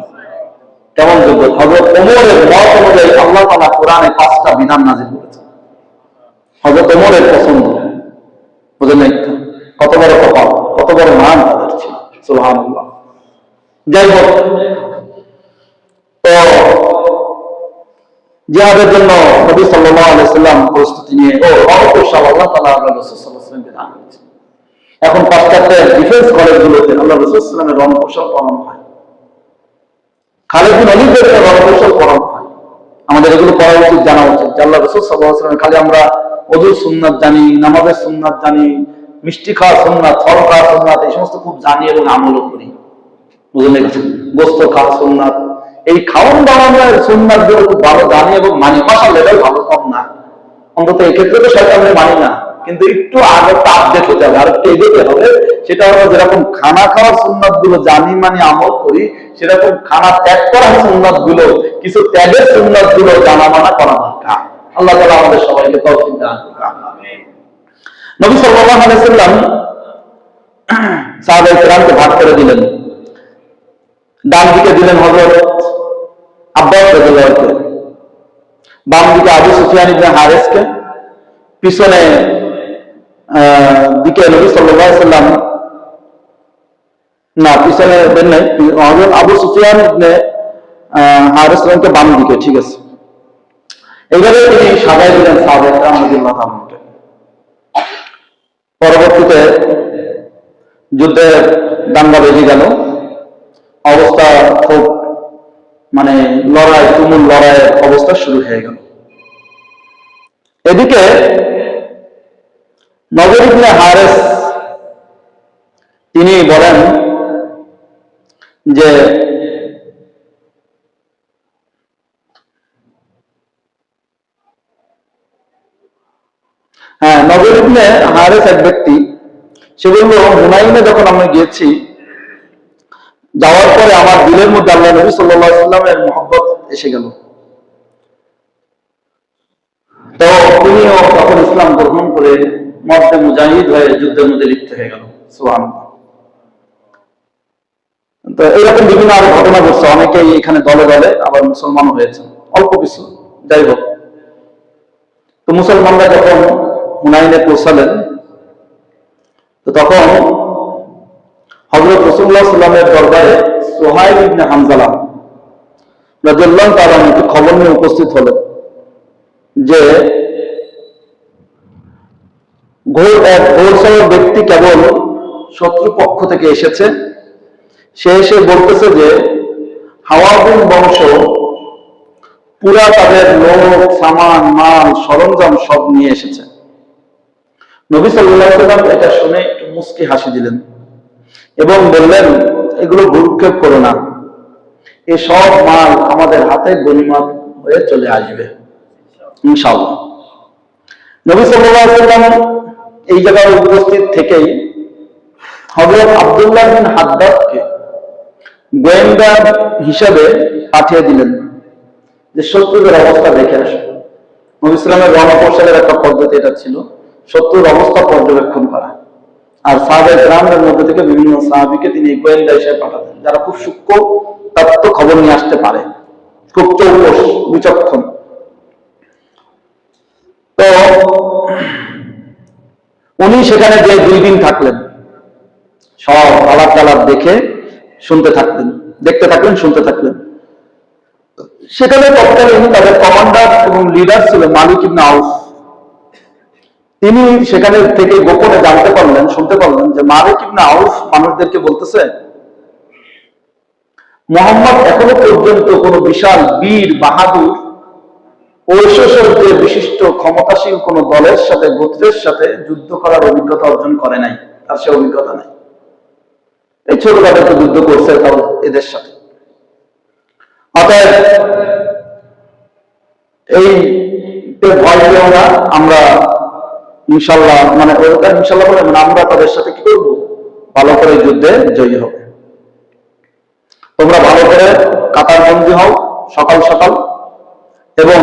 কেমন যোগ্য! হযরত ওমরের মত অনুযায়ী আল্লাহ তাআলা কোরআনে 5টা বিধান নাযিল করেছেন। হযরত ওমরের পছন্দ, বুঝলেন না? কত বড় কপাল, কত বড় মান তাদের ছিল। সুবহানাল্লাহ। যাই হোক, তো জিহাদের জন্য নবী সাল্লাল্লাহু আলাইহি ওয়াসাল্লাম প্রস্তুতি নিয়ে রণকৌশল আল্লাহ তাআলা রাসূল সাল্লাল্লাহু আলাইহি ওয়াসাল্লামকে দান করেছেন। এখন পাশ্চাত্যের ডিফেন্স কলেজগুলোতে আল্লাহ রাসূল সাল্লাল্লাহু আলাইহি ওয়াসাল্লামের রণকৌশল পড়ানো হয়, খালিদ বিন ওলীদের রণকৌশল পড়ানো হয়। আমাদের এগুলো পড়া উচিত, জানা উচিত। আল্লাহ রাসূল সাল্লাল্লাহু আলাইহি ওয়াসাল্লাম খালি আমরা ওযুর সুন্নাত জানি, নামাজের সুন্নাত জানি, মিষ্টি খাওয়ার সুন্নাত, ফল খাওয়ার সুন্নাত, এই সমস্ত খুব জানি এবং আমলও করি, বুঝলেন? গোস্ত খাওয়ার সুন্নাত, এই খাওয়ান দাওয়ানের সুন্নাত গুলো খুব ভালো জানি এবং মানি। মাশাআল্লাহ, এটাও ভালো, কম না। অন্তত এই ক্ষেত্রে তো সেটা আমরা মানি না, কিন্তু একটু আগে আপডেট হতে হবে, আর একটু এগোতে হবে। সেটা হলো যেরকম খানা খাওয়ার সুন্নাত গুলো জানি, মানি, আমল করি, সেরকম খানা ত্যাগ করার সুন্নাত গুলো, কিছু ত্যাগের সুন্নাত গুলো জানা মানা করা দরকার। আল্লাহ তাআলা আমাদের সবাইকে তৌফিক দান করুন। নবী সাল্লাল্লাহু আলাইহি ওয়াসাল্লাম সাহাবায়ে কেরামকে ভাগ করে দিলেন। ডান দিকে দিলেন হযরত আব্বাস রাদিয়াল্লাহু আনহু, বাম দিকে আবু সুফিয়ান ইবনে হারিসকে, পিছনে দিকে নবী সাল্লাল্লাহু আলাইহি ওয়াসাল্লাম, না পিছনে দেন নাই, হযরত আবু সুফিয়ান ইবনে হারিসকে বাম দিকে, ঠিক আছে। এইভাবে তিনি সাজায় দিলেন সাহাবায়ে কেরাম রাদিয়াল্লাহু তাআলাকে। পরবর্তীতে যুদ্ধে দাঙ্গা বেজে গেল, অবস্থা খুব লড়াই, তুমুল লড়াইয়ের অবস্থা শুরু হয়ে গেল। এদিকে নবী ইবনে হারিস তিনি বলেন যে নবী ইবনে হারিস এক ব্যক্তি, সে বলল হুনাইনে যখন আমি গিয়েছি, যাওয়ার পরে আমার দিলের মধ্যে আল্লাহ নবী সাল্লাল্লাহু আলাইহি ওয়াসাল্লামের মহব্বত এসে গেল। তো তিনিও তখন ইসলাম গ্রহণ করে মর্দে মুজাহিদ হয়ে যুদ্ধের মধ্যে লিপ্ত হয়ে গেল। সুবহানাল্লাহ। তো এরকম বিভিন্ন আরো ঘটনা ঘটছে, অনেকেই এখানে দলে দলে আবার মুসলমান হয়েছে, অল্প কিছু। যাই হোক, তো মুসলমানরা যখন হুনাইনে পৌঁছালেন, তো তখন হযরত রাসূলুল্লাহ সাল্লাল্লাহু আলাইহি ওয়াসাল্লামের দরবারে সুহাইল ইবনে হানজালা রাদিয়াল্লাহু তাআলা একটু খবর নিয়ে উপস্থিত হলেন যে এক ঘোরসর ব্যক্তি কেবল শত্রু পক্ষ থেকে এসেছে। সে এসে বলতেছে যে হাওয়াযিন বংশ পুরা তাদের লোক, সামান, মাল, সরঞ্জাম সব নিয়ে এসেছে। নবী সাল্লাল্লাহু আলাইহি ওয়াসাল্লাম এটা শুনে একটু মুস্কি হাসি দিলেন এবং বললেন, এগুলো ভ্রুক্ষেপ করো না, এই সব মাল আমাদের হাতে গনিমত হয়ে চলে আসবে ইনশাআল্লাহ। নবী সাল্লাল্লাহু আলাইহি ওয়াসাল্লাম এই জায়গায় উপস্থিত থেকেই হযরত আব্দুল্লাহ বিন হাদ্দাদকে গোয়েন্দা হিসাবে পাঠিয়ে দিলেন যে শত্রুদের অবস্থা দেখে আসো। নবী ইসলামের রণকৌশলের একটা পদ্ধতি এটা ছিল, শত্রুর অবস্থা পর্যবেক্ষণ করা। আর সাহাবায়ে কেরামের মধ্যে থেকে বিভিন্ন সাহাবীকে তিনি গোয়েন্দা হিসেবে পাঠাতেন, যারা খুব সূক্ষ্ম তত্ত্ব খবর নিয়ে আসতে পারে, খুব চৌকস, বিচক্ষণ। তো উনি সেখানে যে 2 দিন থাকলেন, সব আলাপ টালাপ দেখে শুনতে থাকলেন, দেখতে থাকলেন, শুনতে থাকলেন। সেখানে তৎকালীন তাদের কমান্ডার এবং লিডার ছিল মালিক ইবনে আউফ। তিনি সেখানে থেকে গোপনে জানতে পারলেন, শুনতে পারলেন যে মালিক ইবনে আউফ মানুষদেরকে বলতেছে, মুহাম্মদ এখনো পর্যন্ত কোন বিশাল বীর বাহাদুর ঐশ্বর্যে বিশিষ্ট ক্ষমতাশীল কোন দলের সাথে, গোত্রের সাথে যুদ্ধ করার অভিজ্ঞতা অর্জন করে নাই, তার সে অভিজ্ঞতা নাই। এই ছোটখাটো যুদ্ধ করছে তাও এদের সাথে। অতএব এই ভয় পেও না, আমরা ইনশাল্লাহ মানে ওরা ইনশাল্লাহ বলে মানে আমরা তাদের সাথে কি করবো, ভালো করে যুদ্ধে জয়ী হবে। তোমরা ভালো করে কাতারবন্দি হও সকাল সকাল, এবং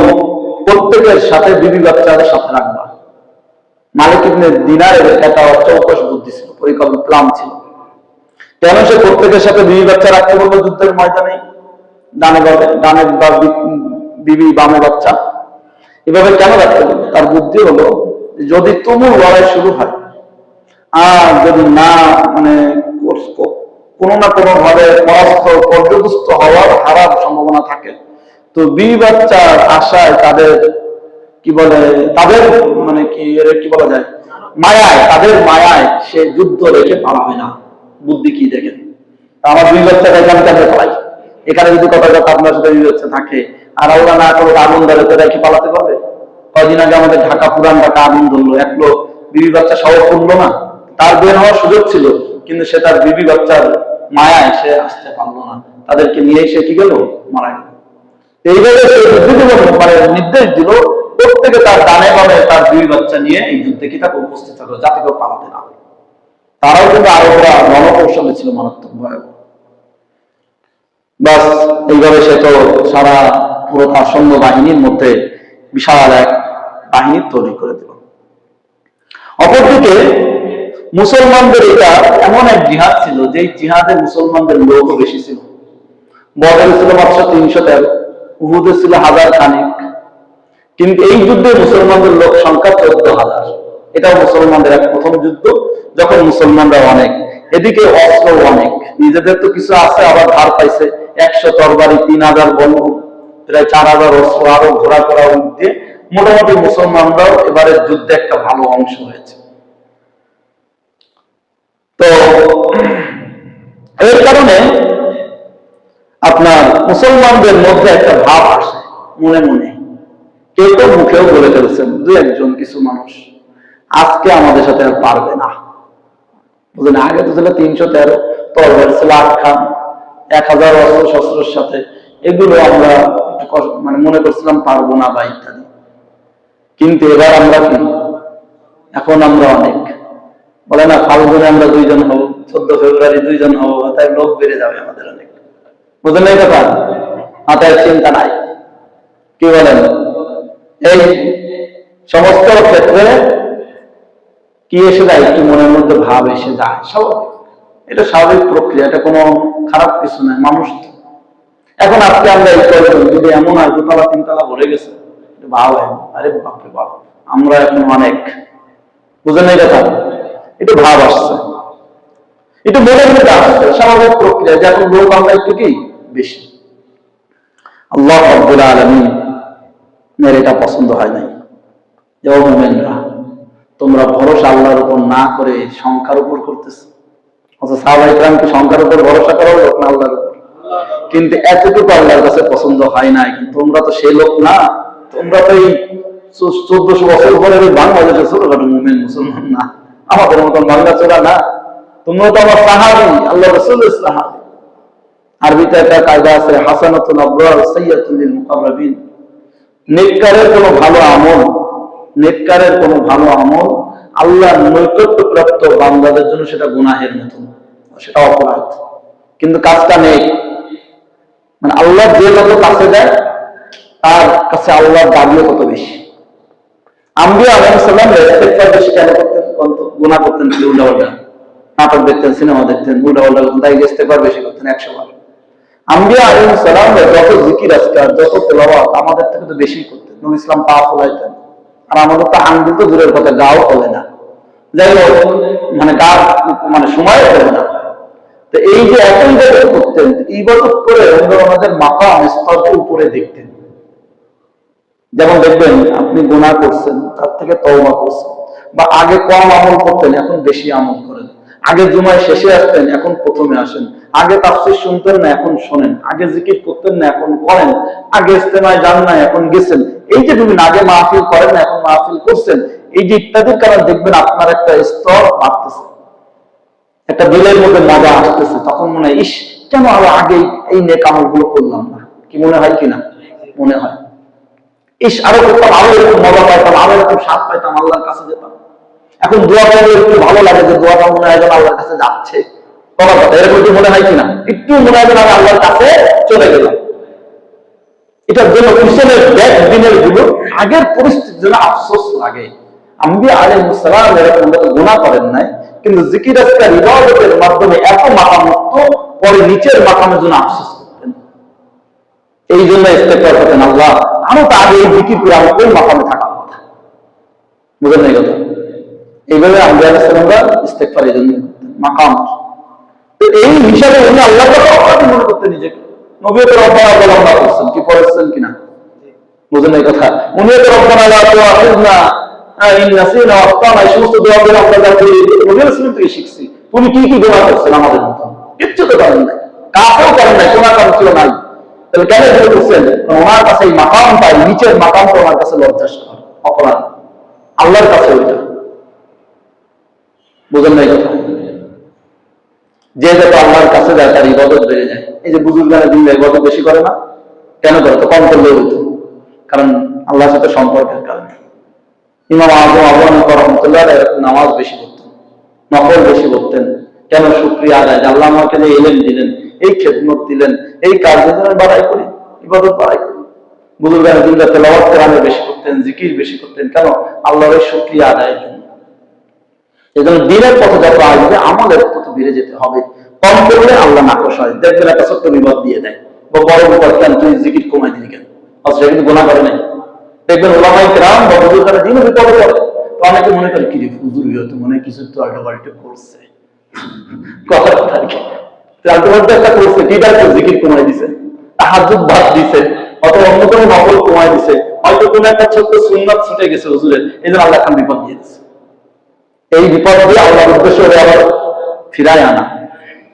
প্রত্যেকের সাথে বিবি বাচ্চাদের সাথে রাখবা। মালিক ইবনে দিনারের একটা চৌকস বুদ্ধি ছিল, পরিকল্পনা প্ল্যান ছিল। কেন সে প্রত্যেকের সাথে বিবি বাচ্চা রাখতে বললো যুদ্ধের ময়দানে? ডানে বা বিবি বামে বাচ্চা, এভাবে কেন রাখতে বললো? তার বুদ্ধি হলো যদি তুমুল লড়াই শুরু হয় আর যদি না মানে কোনো না কোনো ভাবে পর্যদস্ত হওয়ার হারার সম্ভাবনা থাকে, তো বিবি বাচ্চার আশায় তাদের কি বলে তাদের মানে কি বলা যায় মায়ায়, তাদের মায়ায় সে যুদ্ধ রেখে পালাবে না। বুদ্ধি কি দেখেন? আমার বিবি বাচ্চা এখানে কেন পালাই? এখানে যদি কথা আপনার সাথে বিবি বাচ্চা থাকে আর আল্লাহ না করে আগুন ধরে তো রেখে পালাতে পারবে? কদিন আগে আমাদের ঢাকা পুরান ঢাকা আগুন ধরলো, এক লোক বিবি বাচ্চা সহ করলো না, তার বের হওয়ার সুযোগ ছিল কিন্তু সে তার বিবি বাচ্চার মায়ায় সে আসতে পারলো না, তাদেরকে নিয়ে সে কি গেল, মারা গেল। এইভাবে মানে নির্দেশ দিল প্রত্যেকে তার ডানে বামে তার বিবি বাচ্চা নিয়ে এই যুদ্ধে কি তাকে উপস্থিত থাকলো, যাতে কেউ পালাতে না। তারাও কিন্তু আরবরা রণকৌশলে ছিল মারাত্মক ভয়াবহ। বাস এইভাবে সে তো সারা পুরো তার সৈন্য বাহিনীর মধ্যে বিশাল এক বাহিনী তৈরি করে দিল। অপরদিকে মুসলমানদের এটা এমন এক জিহাদ ছিল যে জিহাদে মুসলমানদের লোকও বেশি ছিল। বদরে ছিল মাত্র 313, উহুদে ছিল 1000 খানিক, কিন্তু এই যুদ্ধে মুসলমানদের লোক সংখ্যা 14,000। এটাও মুসলমানদের এক প্রথম যুদ্ধ, যখন মুসলমানরা অনেক, এদিকে অস্ত্র অনেক, নিজেদের তো কিছু আছে আবার ধার পাইছে, 100 তরবারি, 3000 বন্দুক, প্রায় 4000 অস্ত্র, আরো ঘোরা করা দিয়ে মোটামুটি মুসলমানরাও এবারের যুদ্ধে একটা ভালো অংশ হয়েছে। তো এর কারণে আপনার মুসলমানদের মধ্যে একটা ভাব আসে মনে মনে, কেউ তো মুখেও বলে ফেলছেন দু একজন কিছু মানুষ, আজকে আমাদের সাথে আর পারবে না। বুঝলেন, আগে তো ছিল 313 তরবারি ছিল 8 খান, 1000 অস্ত্র শস্ত্রের সাথে, এগুলো আমরা মানে মনে করছিলাম পারবো না বা ইত্যাদি। কিন্তু এবার আমরা কি, এখন আমরা অনেক, বলে না ফাল্গুনে আমরা 2 জন হবো, 14 ফেব্রুয়ারি 2 জন হবো, তাই লোক বেড়ে যাবে আমাদের অনেক। বুঝলেন এই কথা? মাথায় চিন্তা নাই। কি বলেন? এই সমস্ত ক্ষেত্রে কি এসে যায়, একটু মনের মধ্যে ভাব এসে যায়, স্বাভাবিক, এটা স্বাভাবিক প্রক্রিয়া, এটা কোনো খারাপ কিছু নয়, মানুষ। এখন আজকে আমরা এই করলাম, যদি এমন হয় 2 তলা 3 তলা ভরে গেছে, ভাব হয় আরে বাপরে বাপ আমরা এখন অনেক। বুঝলেন এই কথা? একটু ভাব আসছে, একটু মনের মধ্যে আসছে, স্বাভাবিক প্রক্রিয়া, যখন লোক আমরা একটু কি বেশি। আল্লাহ রাব্বুল আলামিন এটা পছন্দ হয় নাই। যে ও মুমিনরা, তোমরা ভরসা আল্লাহর উপর না করে সংখ্যার উপর করতেছ। অথচ সাহাবায়ে কেরামকে সংখ্যার উপর ভরসা করা লোক না আল্লাহর উপর, কিন্তু এতটুকু আল্লাহর কাছে পছন্দ হয় নাই। তোমরা তো সেই লোক না, তোমরা তো এই 1400 বছর পরে বাংলাদেশের ছোটখাটো মুমিন মুসলমান না, আমাদের মতন বাংলা চোরা না, তোমরা তো আমার সাহাবী, আল্লাহ রাসূলের সাহাবী। আরবিতে একটা কায়দা আছে, হাসানাতুল আবরার সাইয়্যাতুল লিল মুকাররাবিন। নেককারের কোনো ভালো আমল, নেককারের কোনো ভালো আমল আল্লাহর নৈকট্যপ্রাপ্ত বান্দাদের জন্য সেটা গুনাহের মতো, সেটা অপরাধ। কিন্তু কাজটা নেই, মানে আল্লাহ যে যত কাছে দেয় তার কাছে আল্লাহর দাবিও কত বেশি। আম্বিয়া আলাইহিস সালাম ইস্তেগফার বেশি কেন করতেন? গুনাহ করতেন, উল্টাপাল্টা নাটক দেখতেন, সিনেমা দেখতেন, উল্টাপাল্টা করতেন, তাই ইস্তেগফার বেশি করতেন 100 বার। আম্বিয়া আলাইহিস সালাম যত জিকির আজকার, যত তেলাওয়াত আমাদের থেকে তো বেশি করতেন। নবী ইসলাম পা ফলাইতেন, আর আমাদের তো আঙ্গুল তো দূরের কথা, গাও ফলে না। যাই হোক, মানে গা মানে সময় হবে না। তো এই যে এত ইবাদত করতেন, ইবাদত করে আমাদের মাকাম স্তরকে উপরে দেখতেন। যেমন দেখবেন আপনি গুনাহ করছেন, তার থেকে তওবা করছেন, বা আগে কম আমল করতেন এখন বেশি আমল করেন, আগে জুমায় শেষে আসতেন এখন প্রথমে আসেন, আগে তাফসীর শুনতেন না এখন শোনেন, আগে জিকির করতেন না এখন করেন, আগে ইজতেমায় যান না এখন গেছেন, এই যে তুমি আগে মাহফিল করেন না এখন মাহফিল করছেন, এই যে ইত্যাদির কারণে দেখবেন আপনার একটা স্তর বাড়তেছে, একটা দিলের মধ্যে মজা আসতেছে। তখন মনে হয় ইস, কেন আরো আগে এই নেক আমলগুলো করলাম না, কি মনে হয় কিনা? মনে হয়। আরো করতাম, আরো এরকম মজা পাইতাম, আরো এরকম স্বাদ পাইতাম, আল্লাহর কাছে যেতাম। এখন দোয়া করলে একটু ভালো লাগে যে দোয়াটা মনে হয় যেন আল্লাহর কাছে যাচ্ছে। তোমার কথা এরকম একটু মনে হয় কিনা? একটু মনে হয় যেন আমি আল্লাহর কাছে চলে গেলাম। এটার জন্য পিছনের ব্যাক দিনের গুলো আগের পরিস্থিতির জন্য আফসোস লাগে। আম্বিয়া আলাইহিস সালাম এরকম গুনাহ করেন নাই, কিন্তু জিকির আজকার ইবাদতের মাধ্যমে এত মাথামুক্ত, পরে নিচের মাকামের জন্য আফসোস করতেন। এই জন্য ইস্তেগফার করতেন, আল্লাহ আরো তো আগে এই জিকির করে আমি ওই মাকামে থাকার কথা। বুঝলেন এই কথা? এইভাবে আম্বিয়া আলাইহিস সালামরা ইস্তেগফার এই জন্য করতেন, মাকাম। তো এই হিসাবে উনি আল্লাহর কথা মনে করতেন নিজেকে। নবী তো রব্বানা বলা করছেন, কি পড়েছেন কিনা? বুঝলেন এই কথা? উনি তো রব্বানা লা তুআখিযনা ইন নাসিনা ওয়া আখতানা, এই সমস্ত দোয়াগুলো আমরা নবী রাসূল থেকে শিখছি। উনি কি কি দোয়া করছেন আমাদের মতো? কিচ্ছু তো করেন নাই, কাফেও করেন নাই, কোন কাজ ছিল নাই। তাহলে কেন এগুলো করছেন? ওনার কাছে এই মাকামটা, নিচের মাকামটা ওনার কাছে লজ্জাস্কর, অপরাধ, আল্লাহর কাছে ওইটা। বুঝলেন না এই কথা? যে যত আল্লাহর কাছে যায় তার ইবাদত বেড়ে যায়। এই যে বুজুর্গারা দিন ইবাদত বেশি করে না, কেন করে? তো কম করলেও হইতো, কারণ আল্লাহর সাথে সম্পর্কের কারণে। ইমাম আযম আবু হানিফা রাহমাতুল্লাহ নামাজ বেশি পড়তেন, নফল বেশি পড়তেন। কেন? শুকরিয়া আদায়, আল্লাহ আমাকে যে ইলম দিলেন, এই খেদমত দিলেন, এই কাজের জন্য বাড়াই করি, ইবাদত বাড়াই করি। বুজুর্গারা দিন তেলাওয়াত কোরআনের বেশি করতেন, জিকির বেশি করতেন। কেন? আল্লাহর শুকরিয়া আদায়ের জন্য। এই জন্য দিনের পথে যত আসবে আমলের তত বেড়ে যেতে হবে। কম করলে আল্লাহ নাকশ হয়। দেখবেন একটা ছোট্ট বিপদ দিয়ে দেয়, বা বড় বিপদ, কেন তুই জিকির কমাই দিলি কেন? অথচ কিন্তু গুনাহ করে নাই। দেখবেন ওলামায়ে কেরাম বা বুজুর্গরা দিনও বিপদে পড়ে, তো অনেকে মনে করে কি রে হুজুর তো মনে কিছু তো আল্টো করছে, কথা আর কি আল্টো একটা করছে, কি তার জিকির কমাই দিছে, তাহাজ্জুদ বাদ দিছে, অথবা অন্য কোনো নফল কমাই দিছে, হয়তো কোনো একটা ছোট্ট সুন্নাত ছুটে গেছে হুজুরের, এই জন্য আল্লাহ খান বিপদ দিয়ে দিচ্ছে। এই বিপদ দিয়ে আল্লাহর উদ্দেশ্য আবার ফিরায় আনা।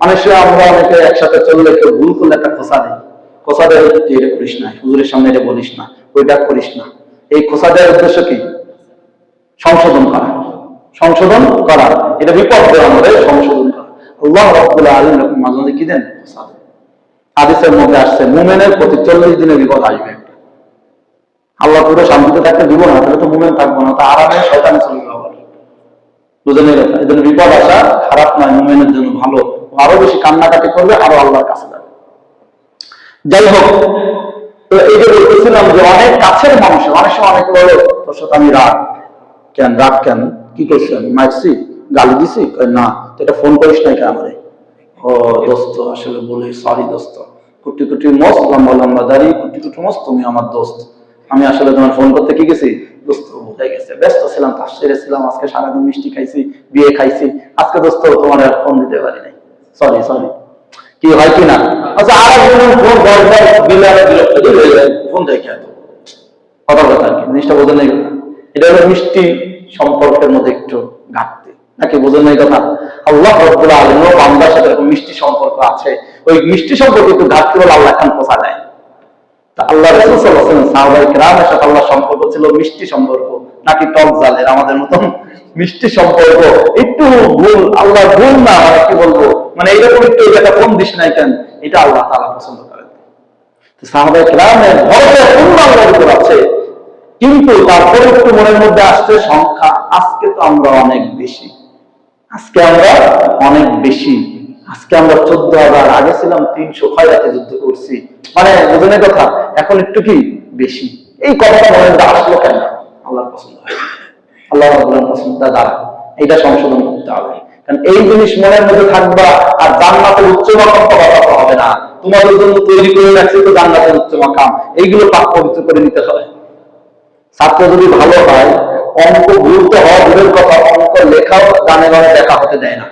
অনেক সময় আমরা অনেকে একসাথে চললে কেউ ভুল করলে একটা খোঁচা দেয়, খোঁচা দেয় এটা করিস না, হুজুরের সামনে এটা বলিস না, ওইটা করিস না। এই খোঁচা দেওয়ার উদ্দেশ্য কি? সংশোধন করা, সংশোধন করা। এটা বিপদ দেওয়া আমাদের সংশোধন করা। আল্লাহ রাব্বুল আলামিন এরকম মাঝে মাঝে কি দেন? খোঁচা দেন। হাদিসের মধ্যে আসছে মুমিনের প্রতি 40 দিনের বিপদ আসবে। আল্লাহ পুরো শান্তিতে থাকতে দিব না, তাহলে তো মুমিন থাকবো না, তা আরামে শয়তানে চলে যাবে। বুঝলেন এই কথা? এই জন্য বিপদ আসা খারাপ নয়, মুমিনের জন্য ভালো। আরো বেশি কান্নাকাটি করবে, আরো আল্লাহর কাছে যাবে। যাই হোক, তো এই যে বলতেছিলাম যে অনেক কাছের মানুষ অনেক সময় অনেকে বলে তোর সাথে আমি রাগ কেন, রাগ কেন, কি করছি আমি, মারছি, গালি দিছি? না। তো এটা ফোন করিস নাই কেন আমারে? ও দোস্ত, আসলে বলি সরি দোস্ত, কুটি কুটি মস্ত, লম্বা লম্বা দাড়ি, কুটি কুটি মস্ত, তুমি আমার দোস্ত। আমি আসলে তোমার ফোন করতে কি গেছি, দোস্ত বুঝে গেছে, ব্যস্ত ছিলাম, তাফসীরে ছিলাম, আজকে সারাদিন মিষ্টি খাইছি, বিয়ে খাইছি, আজকে দোস্ত তোমার ফোন দিতে পারি নাই, সরি সরি। কি হয় কিনা? আচ্ছা, আর একজন ফোন দরকার বিলারে বিরক্ত হয়ে যায়, ফোন দেয় কেন, কথা কথা আর কি, জিনিসটা বোঝেন এই কথা। এটা হলো মিষ্টি সম্পর্কের মধ্যে একটু ঘাটতি, নাকি বোঝেন এই কথা? আল্লাহ রাব্বুল আলামিন বান্দার সাথে এরকম মিষ্টি সম্পর্ক আছে, ওই মিষ্টি সম্পর্ক একটু ঘাটতি হলে আল্লাহ খান পোষা দেয়। তা আল্লাহ রাসূল সাল্লাল্লাহু আলাইহি ওয়াসাল্লাম সাহাবায়ে কেরামের সাথে আল্লাহর সম্পর্ক ছিল মিষ্টি সম্পর্ক, নাকি টক জালের আমাদের মতন মিষ্টি সম্পর্ক? একটু ভুল, আল্লাহ ভুল না, মানে কি বলবো, মানে এইরকম একটু এটা কোন দিস নাই কেন, এটা আল্লাহ তাআলা পছন্দ করেন। তো সাহাবায়ে কেরামের ভরসা পূর্ণ আল্লাহর উপর আছে, কিন্তু তারপরে একটু মনের মধ্যে আসছে সংখ্যা, আজকে তো আমরা অনেক বেশি, আজকে আমরা অনেক বেশি, আজকে আমরা 14,000, আগে ছিলাম 300, খয়রাতে যুদ্ধ করছি, মানে বুঝনের কথা, এখন একটু কি বেশি। এই কথাটা মনে আসলো কেন? আল্লাহর পছন্দ হয়, আল্লাহ রাব্বুল পছন্দ দ্বারা এটা সংশোধন করতে হবে। কারণ এই জিনিস মনের মধ্যে থাকবা, আর জান্নাতের উচ্চ মাকাম পাওয়া হবে না। তোমাদের জন্য তৈরি করে রাখছে তো জান্নাতের উচ্চ মাকাম, এইগুলো পাক পবিত্র করে নিতে হবে। ছাত্র যদি ভালো হয়, অঙ্ক ভুলতে হওয়া দূরের কথা, অঙ্ক লেখাও গানে গানে দেখা হতে দেয় না।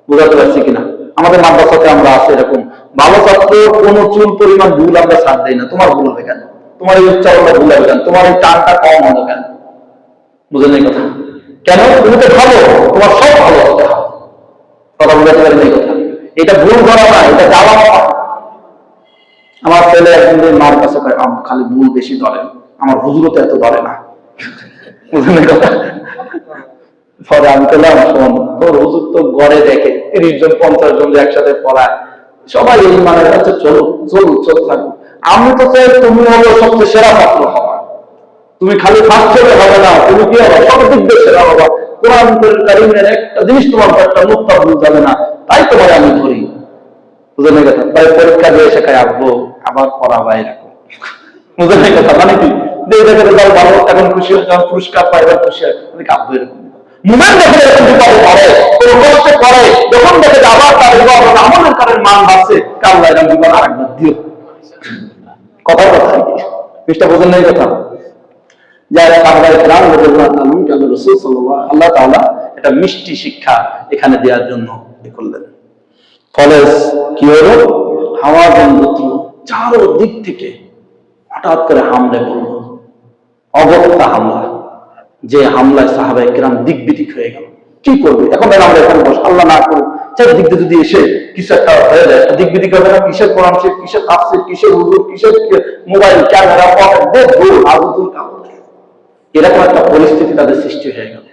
বুঝাতে পারছি কিনা? আমাদের মাদ্রাসাতে আমরা আছি এরকম ভালো ছাত্র, কোন চুল পরিমাণ ভুল আমরা ছাড় দেই না। তোমার ভুল হবে কেন? তোমার এই উচ্চারণটা ভুল হবে কেন? তোমার এই টানটা কম হবে কেন? বুঝলেন এই কথা? কেন? তুমি তো ভালো, তোমার সব ভালো হতে হবে। কথা বুঝাতে পারেন এই কথা? এটা ভুল করা না, এটা যাওয়া না। আমার ছেলে একদিন মার কাছে খালি ভুল বেশি ধরেন, আমার হুজুরও তো এত ধরে না। বুঝলেন কথা? পরে আমি বললাম, শোন, তোর হুজুর তো গড়ে দেখে 30 জন 50 জন একসাথে পড়ায়, সবাই এই মানে চল চল চল থাকো। আমি তো চাই তুমি হলো সবচেয়ে সেরা ছাত্র হওয়া, তুমি খালি ফার্স্ট হলে হবে না, তুমি কি হবে সব দিক দিয়ে সেরা হবা। কোরআন কারীমের একটা জিনিস তোমার একটা মুক্তা ভুল যাবে না, তাই তোমার আমি ধরি। বুঝলেন এই কথা? তাই পরীক্ষা দিয়ে শেখায় আঁকবো, আবার পড়াবা এরকম। বুঝলেন এই কথা? মানে কি যে এটা করে যাও ভালো, এখন খুশি হয়ে যাও, পুরস্কার পাইবার খুশি হয়, তুমি কাঁদবো এরকম। মুমিন যখন এরকম বিপদে পড়ে, কোনো কষ্ট করে, যখন দেখে যে আবার তার বিপদ আমলের কারণে মান বাড়ছে, কাল্লা এরকম বিপদ আরেকবার দিও। কথা কথা বিষয়টা বোঝেন না এই কথা? যারা সাহাবায়ে কেরাম রাদিয়াল্লাহু তাআলা আনহু রাসূল সাল্লাল্লাহু আল্লাহ তাআলা এটা মিষ্টি শিক্ষা এখানে দেওয়ার জন্য করলেন। ফলে কি হলো, হাওয়া বন্ধুত্ব চারো দিক থেকে হঠাৎ করে হামলে পড়ল, অগত্যা হামলা, যে হামলায় সাহাবায়ে কেরাম দিকবিদিক হয়ে গেল। কি করবে এখন? আমরা এখানে বস, আল্লাহ না করুক চারদিক দিয়ে যদি এসে কিছু একটা হয়ে যায়, দিকবিদিক হবে না? কিসের কোরআন শিখ, কিসের তাফসীর, কিসের হুজুর, কিসের মোবাইল ক্যামেরা, পকেট দেখবো আবুদুল কাবুল, এরকম একটা পরিস্থিতি তাদের সৃষ্টি হয়ে গেল।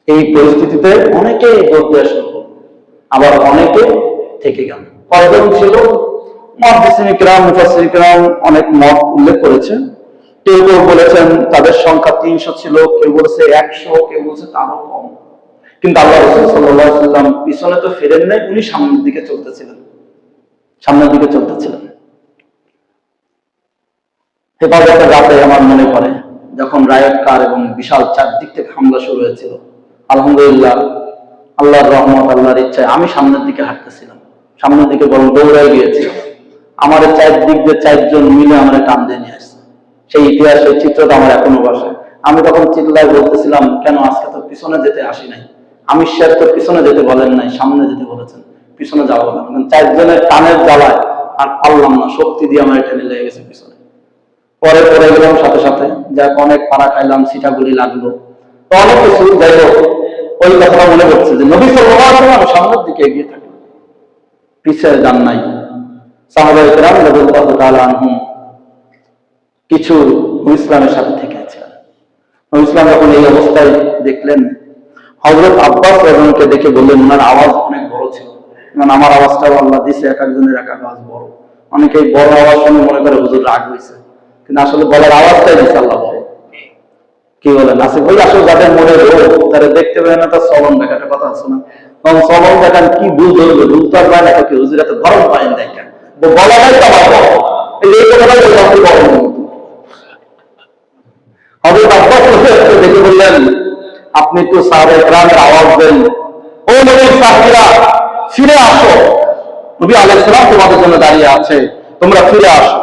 এই পরিস্থিতিতে অনেকে দৌড় দেওয়া শুরু করল, আবার অনেকে থেকে গেল। কয়জন ছিল? মুহাদ্দিসিন কিরাম, মুফাসসির কিরাম অনেক মত উল্লেখ করেছেন। কেউ কেউ বলেছেন তাদের সংখ্যা 300 ছিল, কেউ বলেছে 100, কেউ বলেছে তারও কম। কিন্তু আল্লাহ রাসূল সাল্লাল্লাহু আলাইহি ওয়াসাল্লাম পিছনে তো ফিরেন নাই, উনি সামনের দিকে চলতেছিলেন, সামনের দিকে চলতেছিলেন। হেফাজতের রাতে আমার মনে পড়ে যখন রায়ত কার এবং বিশাল চারদিক থেকে হামলা শুরু হয়েছিল, আলহামদুলিল্লাহ আল্লাহর রহমত, আল্লাহর ইচ্ছায় আমি সামনের দিকে হাঁটতেছিলাম, সামনের দিকে বরং দৌড়ায় গিয়েছিলাম। আমার চারদিক দিয়ে 4 জন মিলে আমার টান দিয়ে নিয়ে আসছে। সেই ইতিহাস, সেই চিত্রটা আমার এখনো বসে। আমি তখন চিল্লায় বলতেছিলাম, কেন আজকে তো পিছনে যেতে আসি নাই, আমি শের তো পিছনে যেতে বলেন নাই, সামনে যেতে বলেছেন, পিছনে যাবো না। 4 জনের টানের জ্বালায় আর পারলাম না, শক্তি দিয়ে আমার টেনে লেগে গেছে পিছনে। পরে পড়ে গেলাম সাথে সাথে, যাক অনেক পাড়া খাইলাম, সিটাগুলি লাগলো, তো অনেক কিছু। যাই হোক, ওই কথাটা মনে পড়ছে যে নবী সাল্লাল্লাহু আলাইহি ওয়াসাল্লাম সামনের দিকে এগিয়ে থাকেন, পিছিয়ে যান নাই। সাহাবায়ে কেরাম রাদিয়াল্লাহু তাআলা আনহুম কিছু ইসলামের সাথে থেকেছিলেন। ইসলাম যখন এই অবস্থায় দেখলেন, হযরত আব্বাস রাদিয়াল্লাহু দেখে বললেন, ওনার আওয়াজ অনেক বড় ছিল, মানে আমার আওয়াজটাও আল্লাহ দিয়েছে, এক একজনের এক এক আওয়াজ বড়। অনেকেই বড় আওয়াজ শুনে মনে করে হুজুর রাগ হয়েছে, কিন্তু আসলে বলার আওয়াজটাই দিচ্ছে আল্লাহ বড়। কি বলেন? আসে ভাই, আসলে যাদের মনে রোগ তারা দেখতে পায় না, তার চলন দেখাটা কথা আছে না, তখন চলন দেখান কি ভুল ধরবে, ভুল তো আর পায় না, কি হুজুর এত গরম পায় দেখা বলাটাই তো আমার বড়, এই কথাটাই বলতে বড়। হযরত আব্বাস দেখে বললেন, আপনি তো সাহাবায়ে কেরামের আওয়াজ দেন, ও নবীর সাহাবীরা ফিরে আসো, নবী আলাইহিস সালাম তোমাদের জন্য দাঁড়িয়ে আছে, তোমরা ফিরে আসো।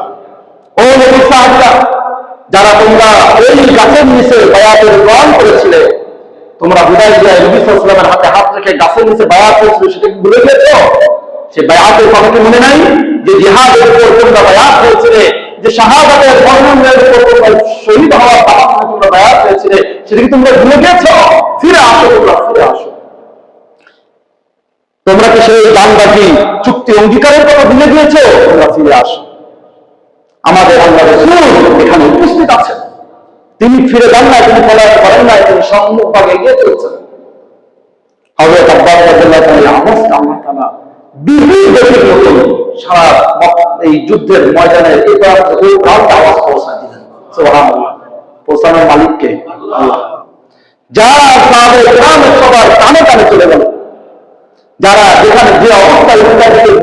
ও নবীর সাহাবীরা, যারা তোমরা ওই গাছের নিচে বায়াতের গ্রহণ করেছিলে, তোমরা হুদায়বিয়ায় নবী সাল্লাল্লাহু আলাইহি ওয়াসাল্লামের হাতে হাত রেখে গাছের নিচে বায়াত করেছিলে, সেটা কি ভুলে গেছো? সে বায়াতের কথা কি মনে নাই? যে জিহাদের উপর তোমরা বায়াত করেছিলে, যে শাহাদাতের বর্ণনার উপর তোমরা শহীদ হওয়ার দাওয়াতে তোমরা বায়াত করেছিলে, সেটা কি তোমরা ভুলে গেছো? ফিরে আসো, তোমরা ফিরে আসো। তোমরা কি সেই দানবাকি চুক্তি অঙ্গীকারের কথা ভুলে গিয়েছো? তোমরা ফিরে আসো। আমাদের আল্লাহ রাসূল এখানে উপস্থিত আছেন, তিনি ফিরে যান না, তিনি পলায়ন করেন না, তিনি সম্মুখভাগে এগিয়ে চলছেন। হযরত আব্বাস রাদিয়াল্লাহু তাআলা অবস্থা আল্লাহ তাআলা বিপুল গতির মতো সারা এই যুদ্ধের ময়দানে এই প্রান্তে আওয়াজ পৌঁছায় দিলেন। সুবহানাল্লাহ। পৌঁছানোর মালিককে আল্লাহ। যারা সাহাবায়ে কেরামের সবার কানে কানে চলে গেল, যারা যেখানে যে অবস্থায়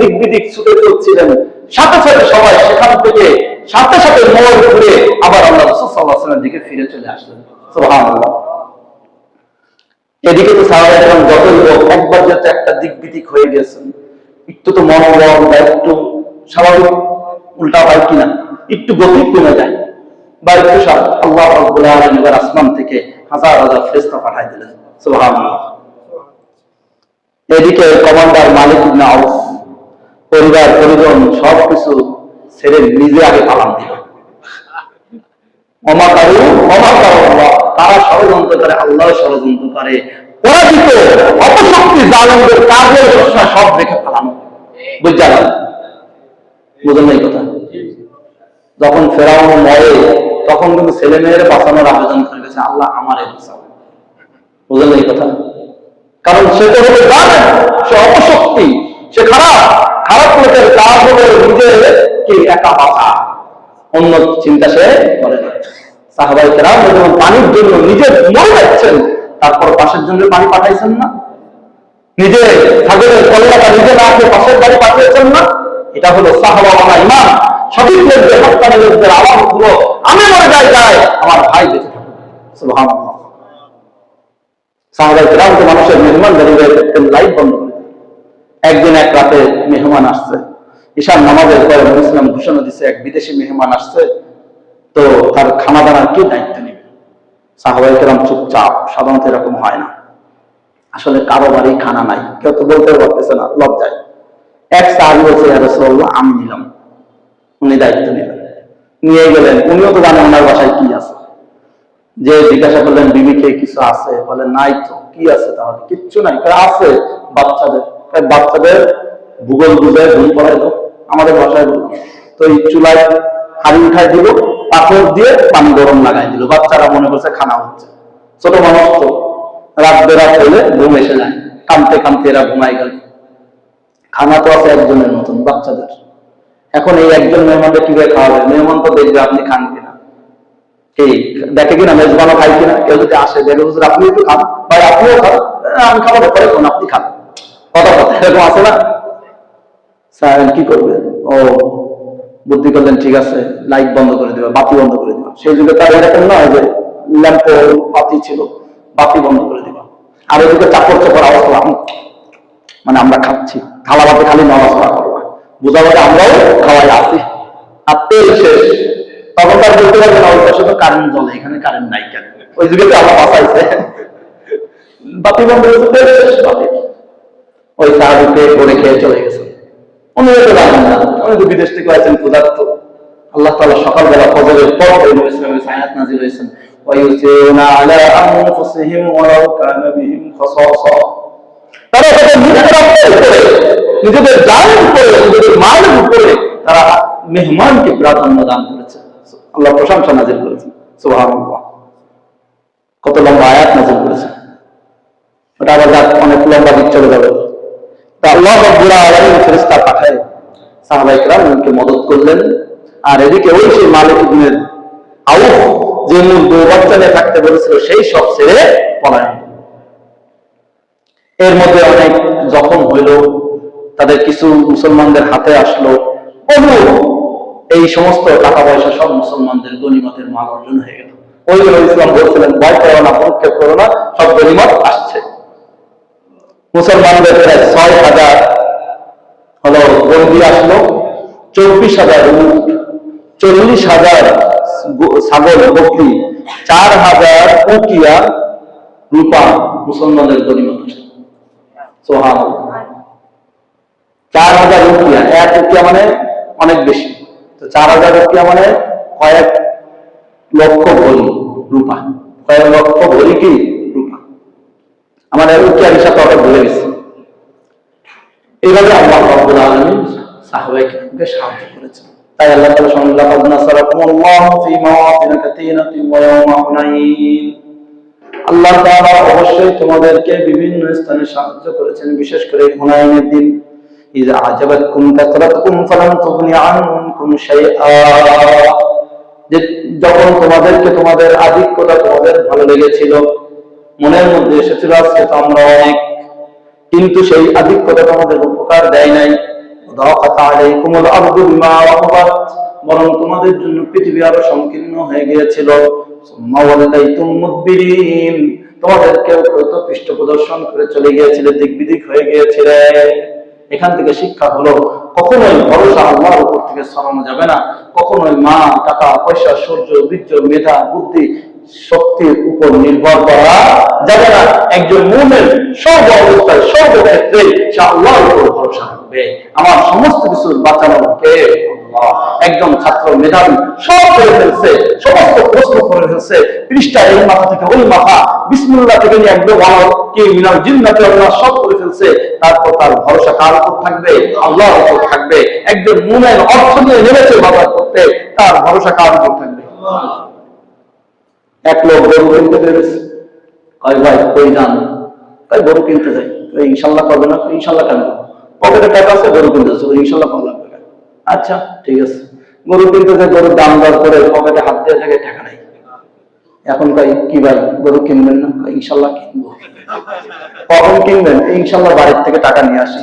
দিক বিদিক ছুটে চলছিলেন, সাথে সাথে সবাই সেখান থেকে সাথে সাথে মোড় ঘুরে আবার আল্লাহ রাসূল সাল্লাল্লাহু আলাইহি ওয়াসাল্লামের দিকে ফিরে চলে আসলেন। সুবহানাল্লাহ। এদিকে তো সাহাবায়ে কেরাম যতই হোক, একবার যেহেতু একটা দিক বিদিক হয়ে গেছেন, একটু তো মনোবল বা একটু স্বাভাবিক উল্টা হয় কিনা, একটু গতি কমে যায়, বা একটু আল্লাহ রাব্বুল আলামিন আসমান থেকে হাজার হাজার ফেরেশতা পাঠিয়ে দিলেন। সুবহানাল্লাহ। এদিকে কমান্ডার মালিক ইবনে আউফ পরিবার পরিজন সবকিছু ছেড়ে নিজে আগে পালান দিল। তারা ষড়যন্ত্র করে, আল্লাহ ষড়যন্ত্র করে, পরাজিত অপশক্তি জালেমদের কাজের সব রেখে পালানো। বুঝলেন? বুঝলেন এই কথা? যখন ফেরাউন মরে, তখন কিন্তু ছেলে মেয়ের বাঁচানোর আবেদন করে গেছে, আল্লাহ আমারে বাঁচাও। বুঝলেন এই কথা? কারণ সে তো হলো জালেম, সে অপশক্তি, সে খারাপ লোকের কাজ হলো নিজেকে একা বাঁচা, অন্য চিন্তা সে করে না। সাহাবায়ে কেরাম যখন পানির জন্য নিজে মরে যাচ্ছেন, তারপর পাশের জন্য পানি পাঠাইছেন না? নিজে ছাগলের কল্যাণটা নিজে না খেয়ে পাশের বাড়ি পাঠিয়েছেন না? এটা হলো সাহাবা ওয়ালা ঈমান। সঠিক লোকদের, হক্কানি লোকদের আলামত হলো আমি মরে যাই, আমার ভাই বেঁচে থাকুক। সুবহানাল্লাহ। সাহাবায়ে কেরাম তো মানুষের মেহমানদারি হয়ে থাকতেন, লাইট বন্ধ করে দিতেন। একদিন এক রাতে মেহমান আসছে, ঈশার নামাজের পরে নবী ইসলাম ঘোষণা দিচ্ছে এক বিদেশি মেহমান আসছে, তো তার খানা দানার কি দায়িত্ব নেবে? সাহাবায়ে কেরাম চুপচাপ। সাধারণত এরকম হয় না, আসলে কারো বাড়ি খানা নাই, কেউ তো বলতে পারতেছে না, লজ্জায়। এক সাহাবী বলছে, ইয়া রাসূলুল্লাহ, আমি নিলাম। উনি দায়িত্ব নিলেন, নিয়ে গেলেন। উনিও তো জানেন ওনার বাসায় কি আছে। যে জিজ্ঞাসা করলেন, বিবিকে কিছু আছে? বলে নাই তো। কি আছে তাহলে? কিচ্ছু নাই। আছে বাচ্চাদের। বাচ্চাদের ভূগোল বুঝে ঘুম পড়াই তো, আমাদের ভাষায় বললাম তো। এই চুলায় হাড়ি উঠাই দিল, পাথর দিয়ে পানি গরম লাগাই দিল, বাচ্চারা মনে করছে খানা হচ্ছে। ছোট মানুষ তো, রাত বেরাত হলে ঘুম এসে যায়, কানতে কানতে এরা ঘুমাই গেল। খানা তো আছে একজনের মতন, বাচ্চাদের। এখন এই একজন মেহমানকে কিভাবে খাওয়াবে? মেহমান তো দেখবে আপনি খান কিনা, ঠিক দেখে কিনা, মেজবানও খাই কিনা। কেউ যদি আসে দেখে, হুজুর আপনি একটু খান, ভাই আপনিও খান, আমি খাবো পরে কোন, আপনি খান, কথা কথা এরকম আছে না? স্যার কি করবে? ও বুদ্ধি করলেন, ঠিক আছে লাইট বন্ধ করে দিবা, বাতি বন্ধ করে দিবা। সেই যুগে তার এরকম নয় যে ল্যাম্প বাতি ছিল, বাতি বন্ধ করে দিবা। আর ওইদিকে চাপড় চাপড় আওয়াজ করলাম, মানে আমরা খাচ্ছি, থালা বাতি খালি নড়াচড়া করবা, বোঝা যাবে আমরাও খাওয়াই আছি, আর তেল শেষ। তখন তার বলতে পারবে না, ওই পাশে তো কারেন্ট জ্বলে, এখানে কারেন্ট নাই কেন? ওই যুগে তো আমার বাঁচাইছে, বাতি বন্ধ হয়েছে, তেল শেষ, বাতি। ওই সাহাবীকে করে খেয়ে চলে গেছে। উনি তো জানেন না, উনি তো বিদেশ থেকে আছেন, ক্ষুধার্ত। আল্লাহ তাআলা সকালবেলা ফজরের পর নবী ইসলামের আয়াত নাযিল হয়েছেন, ওয়ায়ুসিরুনা আলা আনফুসিহিম ওয়ালাউ কানা বিহিম খাসাসা। তারা তাদের নিজেদের রক্তের উপরে, নিজেদের জানের উপরে, নিজেদের মালের উপরে তারা মেহমানকে প্রাধান্য দান করেছে। আল্লাহ প্রশংসা নাযিল করেছেন, সুবহানাল্লাহ। কত লম্বা আয়াত নাযিল করেছেন, ওটা আবার অনেক লম্বা দিক চলে যাবে। তা আল্লাহ রাব্বুল আলামিন ফেরেশতা পাঠায়, সাহাবায়ে কেরামকে মদদ করলেন। আর এদিকে ওই সেই মালিক ইবনে আউফ, যে মূল বউ বাচ্চা নিয়ে থাকতে বলেছিল, সেই সব ছেড়ে পলায়ন। এর মধ্যে অনেক জখম হইল, তাদের কিছু মুসলমানদের হাতে আসলো, এই সমস্ত টাকা পয়সা সব মুসলমানদের গনিমতের মাল অর্জন হয়ে গেল। ওই জন্য ইসলাম বলছিলেন, ভয় করো না, পরীক্ষা করো না, সব গনিমত আসছে। মুসলমানদের প্রায় ৬,০০০ হলো বন্দী আসলো, ২৪,০০০ উট, ৪০,০০০ ছাগল বকরি, ৪,০০০ উকিয়া রূপা মুসলমানদের গনিমত আসলো। সুবহানাল্লাহ। ৪,০০০ উকিয়া, এক উকিয়া মানে অনেক বেশি, তো ৪,০০০ উকিয়া মানে কয়েক লক্ষ ভরি রূপা, কয়েক লক্ষ ভরি কি রূপা। আমাদের উকিয়ার হিসাব তো ভুলে গেছি। এইভাবে আল্লাহ রাব্বুল আলামিন সাহাবায়ে কেরামকে সাহায্য করেছেন। তাই আল্লাহ তাআলা লাকাদ নাসারাকুমুল্লাহু ফী মাওয়াতিন কাসীরাতিন ওয়া ইয়াওমা হুনাইন। আল্লাহ তাআলা অবশ্যই তোমাদেরকে বিভিন্ন স্থানে সাহায্য করেছেন, বিশেষ করে হুনাইনের দিন। ইযা আজাবাতকুম কাসরাতুকুম ফালাম তুগনি আনকুম শাইআ, যে যখন তোমাদেরকে তোমাদের আধিক্যতা তোমাদের ভালো লেগেছিল, মনের মধ্যে এসেছিল আজকে তো আমরা অনেক, কিন্তু সেই আধিক্যতা তোমাদের উপকার দেয় নাই। বরং তোমাদের জন্য পৃথিবী আরো সংকীর্ণ হয়ে গিয়েছিল। তোমাদের কেউ কেউ তো পৃষ্ঠ প্রদর্শন করে চলে গিয়েছিল, দিক বিদিক হয়ে গিয়েছিল। এখান থেকে শিক্ষা হলো, কখনোই ভরসা আল্লাহর উপর থেকে সরানো যাবে না। কখনোই মা, টাকা পয়সা, সূর্য, বীর্য, মেধা, বুদ্ধি, শক্তির উপর নির্ভর করা যাবে না। একজন মুমিন সর্ব অবস্থায়, সর্বক্ষেত্রে সে আল্লাহর উপর ভরসা রাখবে। আমার সমস্ত কিছু বাঁচানোর কে? আল্লাহ। একজন ছাত্র মেধাবী, সব করে ফেলছে, সমস্ত প্রশ্ন করে ফেলছে, পৃষ্ঠা এই মাথা থেকে ওই মাথা, বিসমিল্লাহ থেকে নিয়ে একদম কি মিনাল জিন্নাতি ওয়ান নাস সব করে ফেলছে, তারপর তার ভরসা কার উপর থাকবে? আল্লাহর উপর থাকবে। একজন মুমিন অর্থ নিয়ে নেমেছে বাজার করতে, তার ভরসা কার উপর থাকবে? এক লোক গরু কিনতে পেরেছে, কয় ভাই কই যান? তাই গরু কিনতে যাই। ইনশাল্লাহ করবে না? ইনশাল্লাহ কেন? পকেটে টাকা আছে, গরু কিনতেছে, ইনশাল্লাহ করা লাগবে। আচ্ছা ঠিক আছে, গরু কিনতে যায়, গরুর দাম দর করে পকেটে হাত দিয়ে থাকে, টাকা নাই। এখন কি ভাই গরু কিনবেন না? ইনশাল্লাহ কিনবো। কখন কিনবেন? ইনশাল্লাহ বাড়ির থেকে টাকা নিয়ে আসি।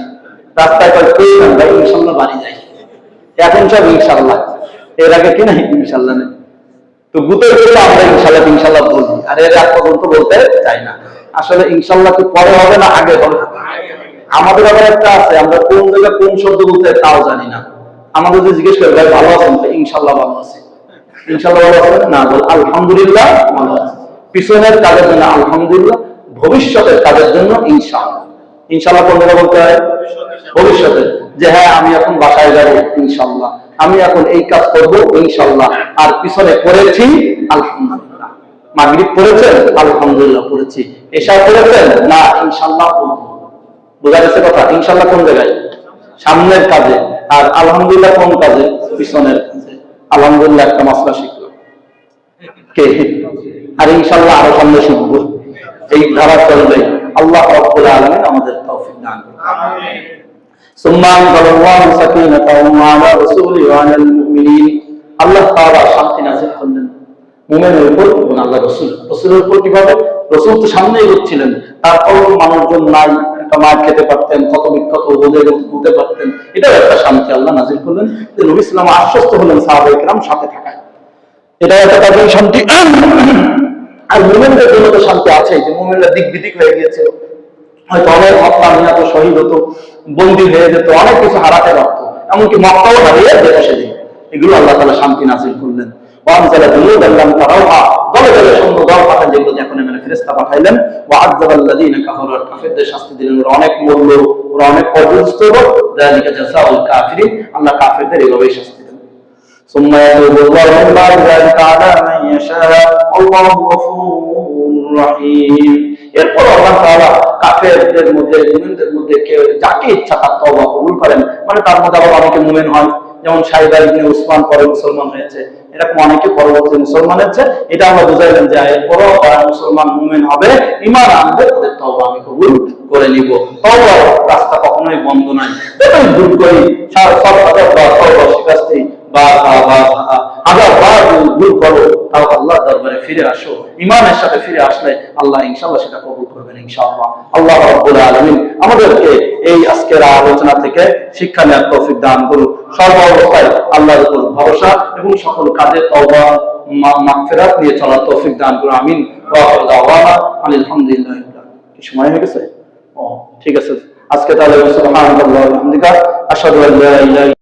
রাস্তায় কই ভাই? ইনশাল্লাহ বাড়ি যাই। এখন সব ইনশাল্লাহ, এর আগে কি নাই ইনশাল্লাহ নেই। তো গুতের বললে আমরা ইনশাল্লাহ ইনশাল্লাহ বলি, আর এর আগ পর্যন্ত বলতে চাই না। আসলে ইনশাল্লাহ কি পরে হবে না আগে হবে? আমাদের আবার একটা আছে, আমরা কোন জায়গায় কোন শব্দ বলতে তাও জানি না। আমাদের যদি জিজ্ঞেস করে ভাই ভালো আছেন, ইনশাল্লাহ ভালো আছি। ইনশাল্লাহ ভালো আছেন না, বল আলহামদুলিল্লাহ ভালো আছি। পিছনের কাজের জন্য আলহামদুলিল্লাহ, ভবিষ্যতের কাজের জন্য ইনশাআল্লাহ। ইনশাআল্লাহ কোন জায়গায় বলতে হয়? ভবিষ্যতে, যে হ্যাঁ আমি এখন বাসায় যাবো ইনশাআল্লাহ, আমি এখন এই কাজ করবো ইনশাআল্লাহ। আর পিছনে পড়েছি আলহামদুলিল্লাহ। মাগরিব পড়েছেন? আলহামদুলিল্লাহ পড়েছি। এশা পড়েছেন? না, ইনশাআল্লাহ পড়বো। বোঝা গেছে কথা? ইনশাআল্লাহ কোন জায়গায়? সামনের কাজে। আর আলহামদুলিল্লাহ কোন কাজে? পিছনের কাজে। আলহামদুলিল্লাহ একটা মাসলা শিখলো কে? আর ইনশাআল্লাহ আরো সামনে শিখবো। এই ধারা চলবে। আল্লাহ রাব্বুল আলামিন আমাদের তৌফিক দান করুন। আমিন। সুম্মা আনজালাল্লাহু সাকিনাতাহু আলা রাসূলিহি ওয়া আলাল মুমিনিন। আল্লাহ তাআলা শান্তি নাযিল করলেন মুমিনের উপর এবং আল্লাহ রাসূলের উপর। কিভাবে? রাসূল তো সামনেই এগোচ্ছিলেন, তারপরও মানুষজন নাই, একটা মার খেতে পারতেন, কত বিক্ষত হতে পারতেন। এটাও একটা শান্তি আল্লাহ নাযিল করলেন, যে নবী সাল্লাল্লাহু আলাইহি ওয়াসাল্লাম আশ্বস্ত হলেন সাহাবায়ে কেরাম সাথে থাকায়। এটা একটা তাদের শান্তি। আর মুমিনদের জন্য তো শান্তি আছে, যে মুমিনরা দিক বিদিক হয়ে গিয়েছে, হয়তো অনেক হত্যা নিহত শহীদ হতো, বন্দী হয়ে যেত, অনেক কিছু হারাতে পারতো, এমনকি মক্কাও হারিয়ে যেত সেদিন। এগুলো আল্লাহ তাআলা শান্তি নাযিল করলেন। ওয়ানজালা জুনুদাল্লাম তারাউহা, দলে দলে সৈন্য দল পাঠান, যেগুলো এখন এখানে ফেরেশতা পাঠাইলেন। ওয়া'আযাবাল্লাযীনা কাফারু, কাফিরদের শাস্তি দিলেন, ওরা অনেক মরল, ওরা অনেক পর্যন্ত হলো। যালিকা জাযাউল কাফিরিন, আল্লাহ কাফিরদের এইভাবেই শাস্তি দেন। ثم يتوب الله من بعد ذلك على من يشاء والله غفور رحيم। এরপর আল্লাহ তাআলা কাফেরদের মধ্যে মুমিনদের মধ্যে যাকে ইচ্ছা তার তওবা কবুল করেন। মানে তার মধ্যে আবার অনেকে মুমিন হয়, যেমন সাইবা ইবনে উসমান পরে মুসলমান হয়েছে, এরকম অনেকে পরবর্তী মুসলমান হয়েছে। এটা আমরা বুঝাইলাম যে এরপরও যারা মুসলমান মুমিন হবে, ঈমান আনবে, তাদের তওবা আমি কবুল করে নিব। তওবার রাস্তা কখনোই বন্ধ নাই। এটাই ভুল করি, সব তওবা শিখাচ্ছি বা হাজার বার ভুল করো, তাও আল্লাহর দরবারে ফিরে আসো। ঈমানের সাথে ফিরে আসলে আল্লাহ ইনশাআল্লাহ সেটা কবুল করবেন ইনশাআল্লাহ। আল্লাহ রাব্বুল আলামিন আমাদেরকে এই আজকের আলোচনা থেকে শিক্ষা নেওয়ার তৌফিক দান করুন। সর্ব অবস্থায় আল্লাহর উপর ভরসা এবং সকল কাজে তওবা মাগফিরাত নিয়ে চলার তৌফিক দান করুন। আমিন। ওয়া আখিরু দাওয়ানা আলহামদুলিল্লাহ। কি সময় হয়ে গেছে? ঠিক আছে, আজকে তাহলে সুবহানাল্লাহি ওয়া বিহামদিহি আশহাদু আল্লা ইলাহা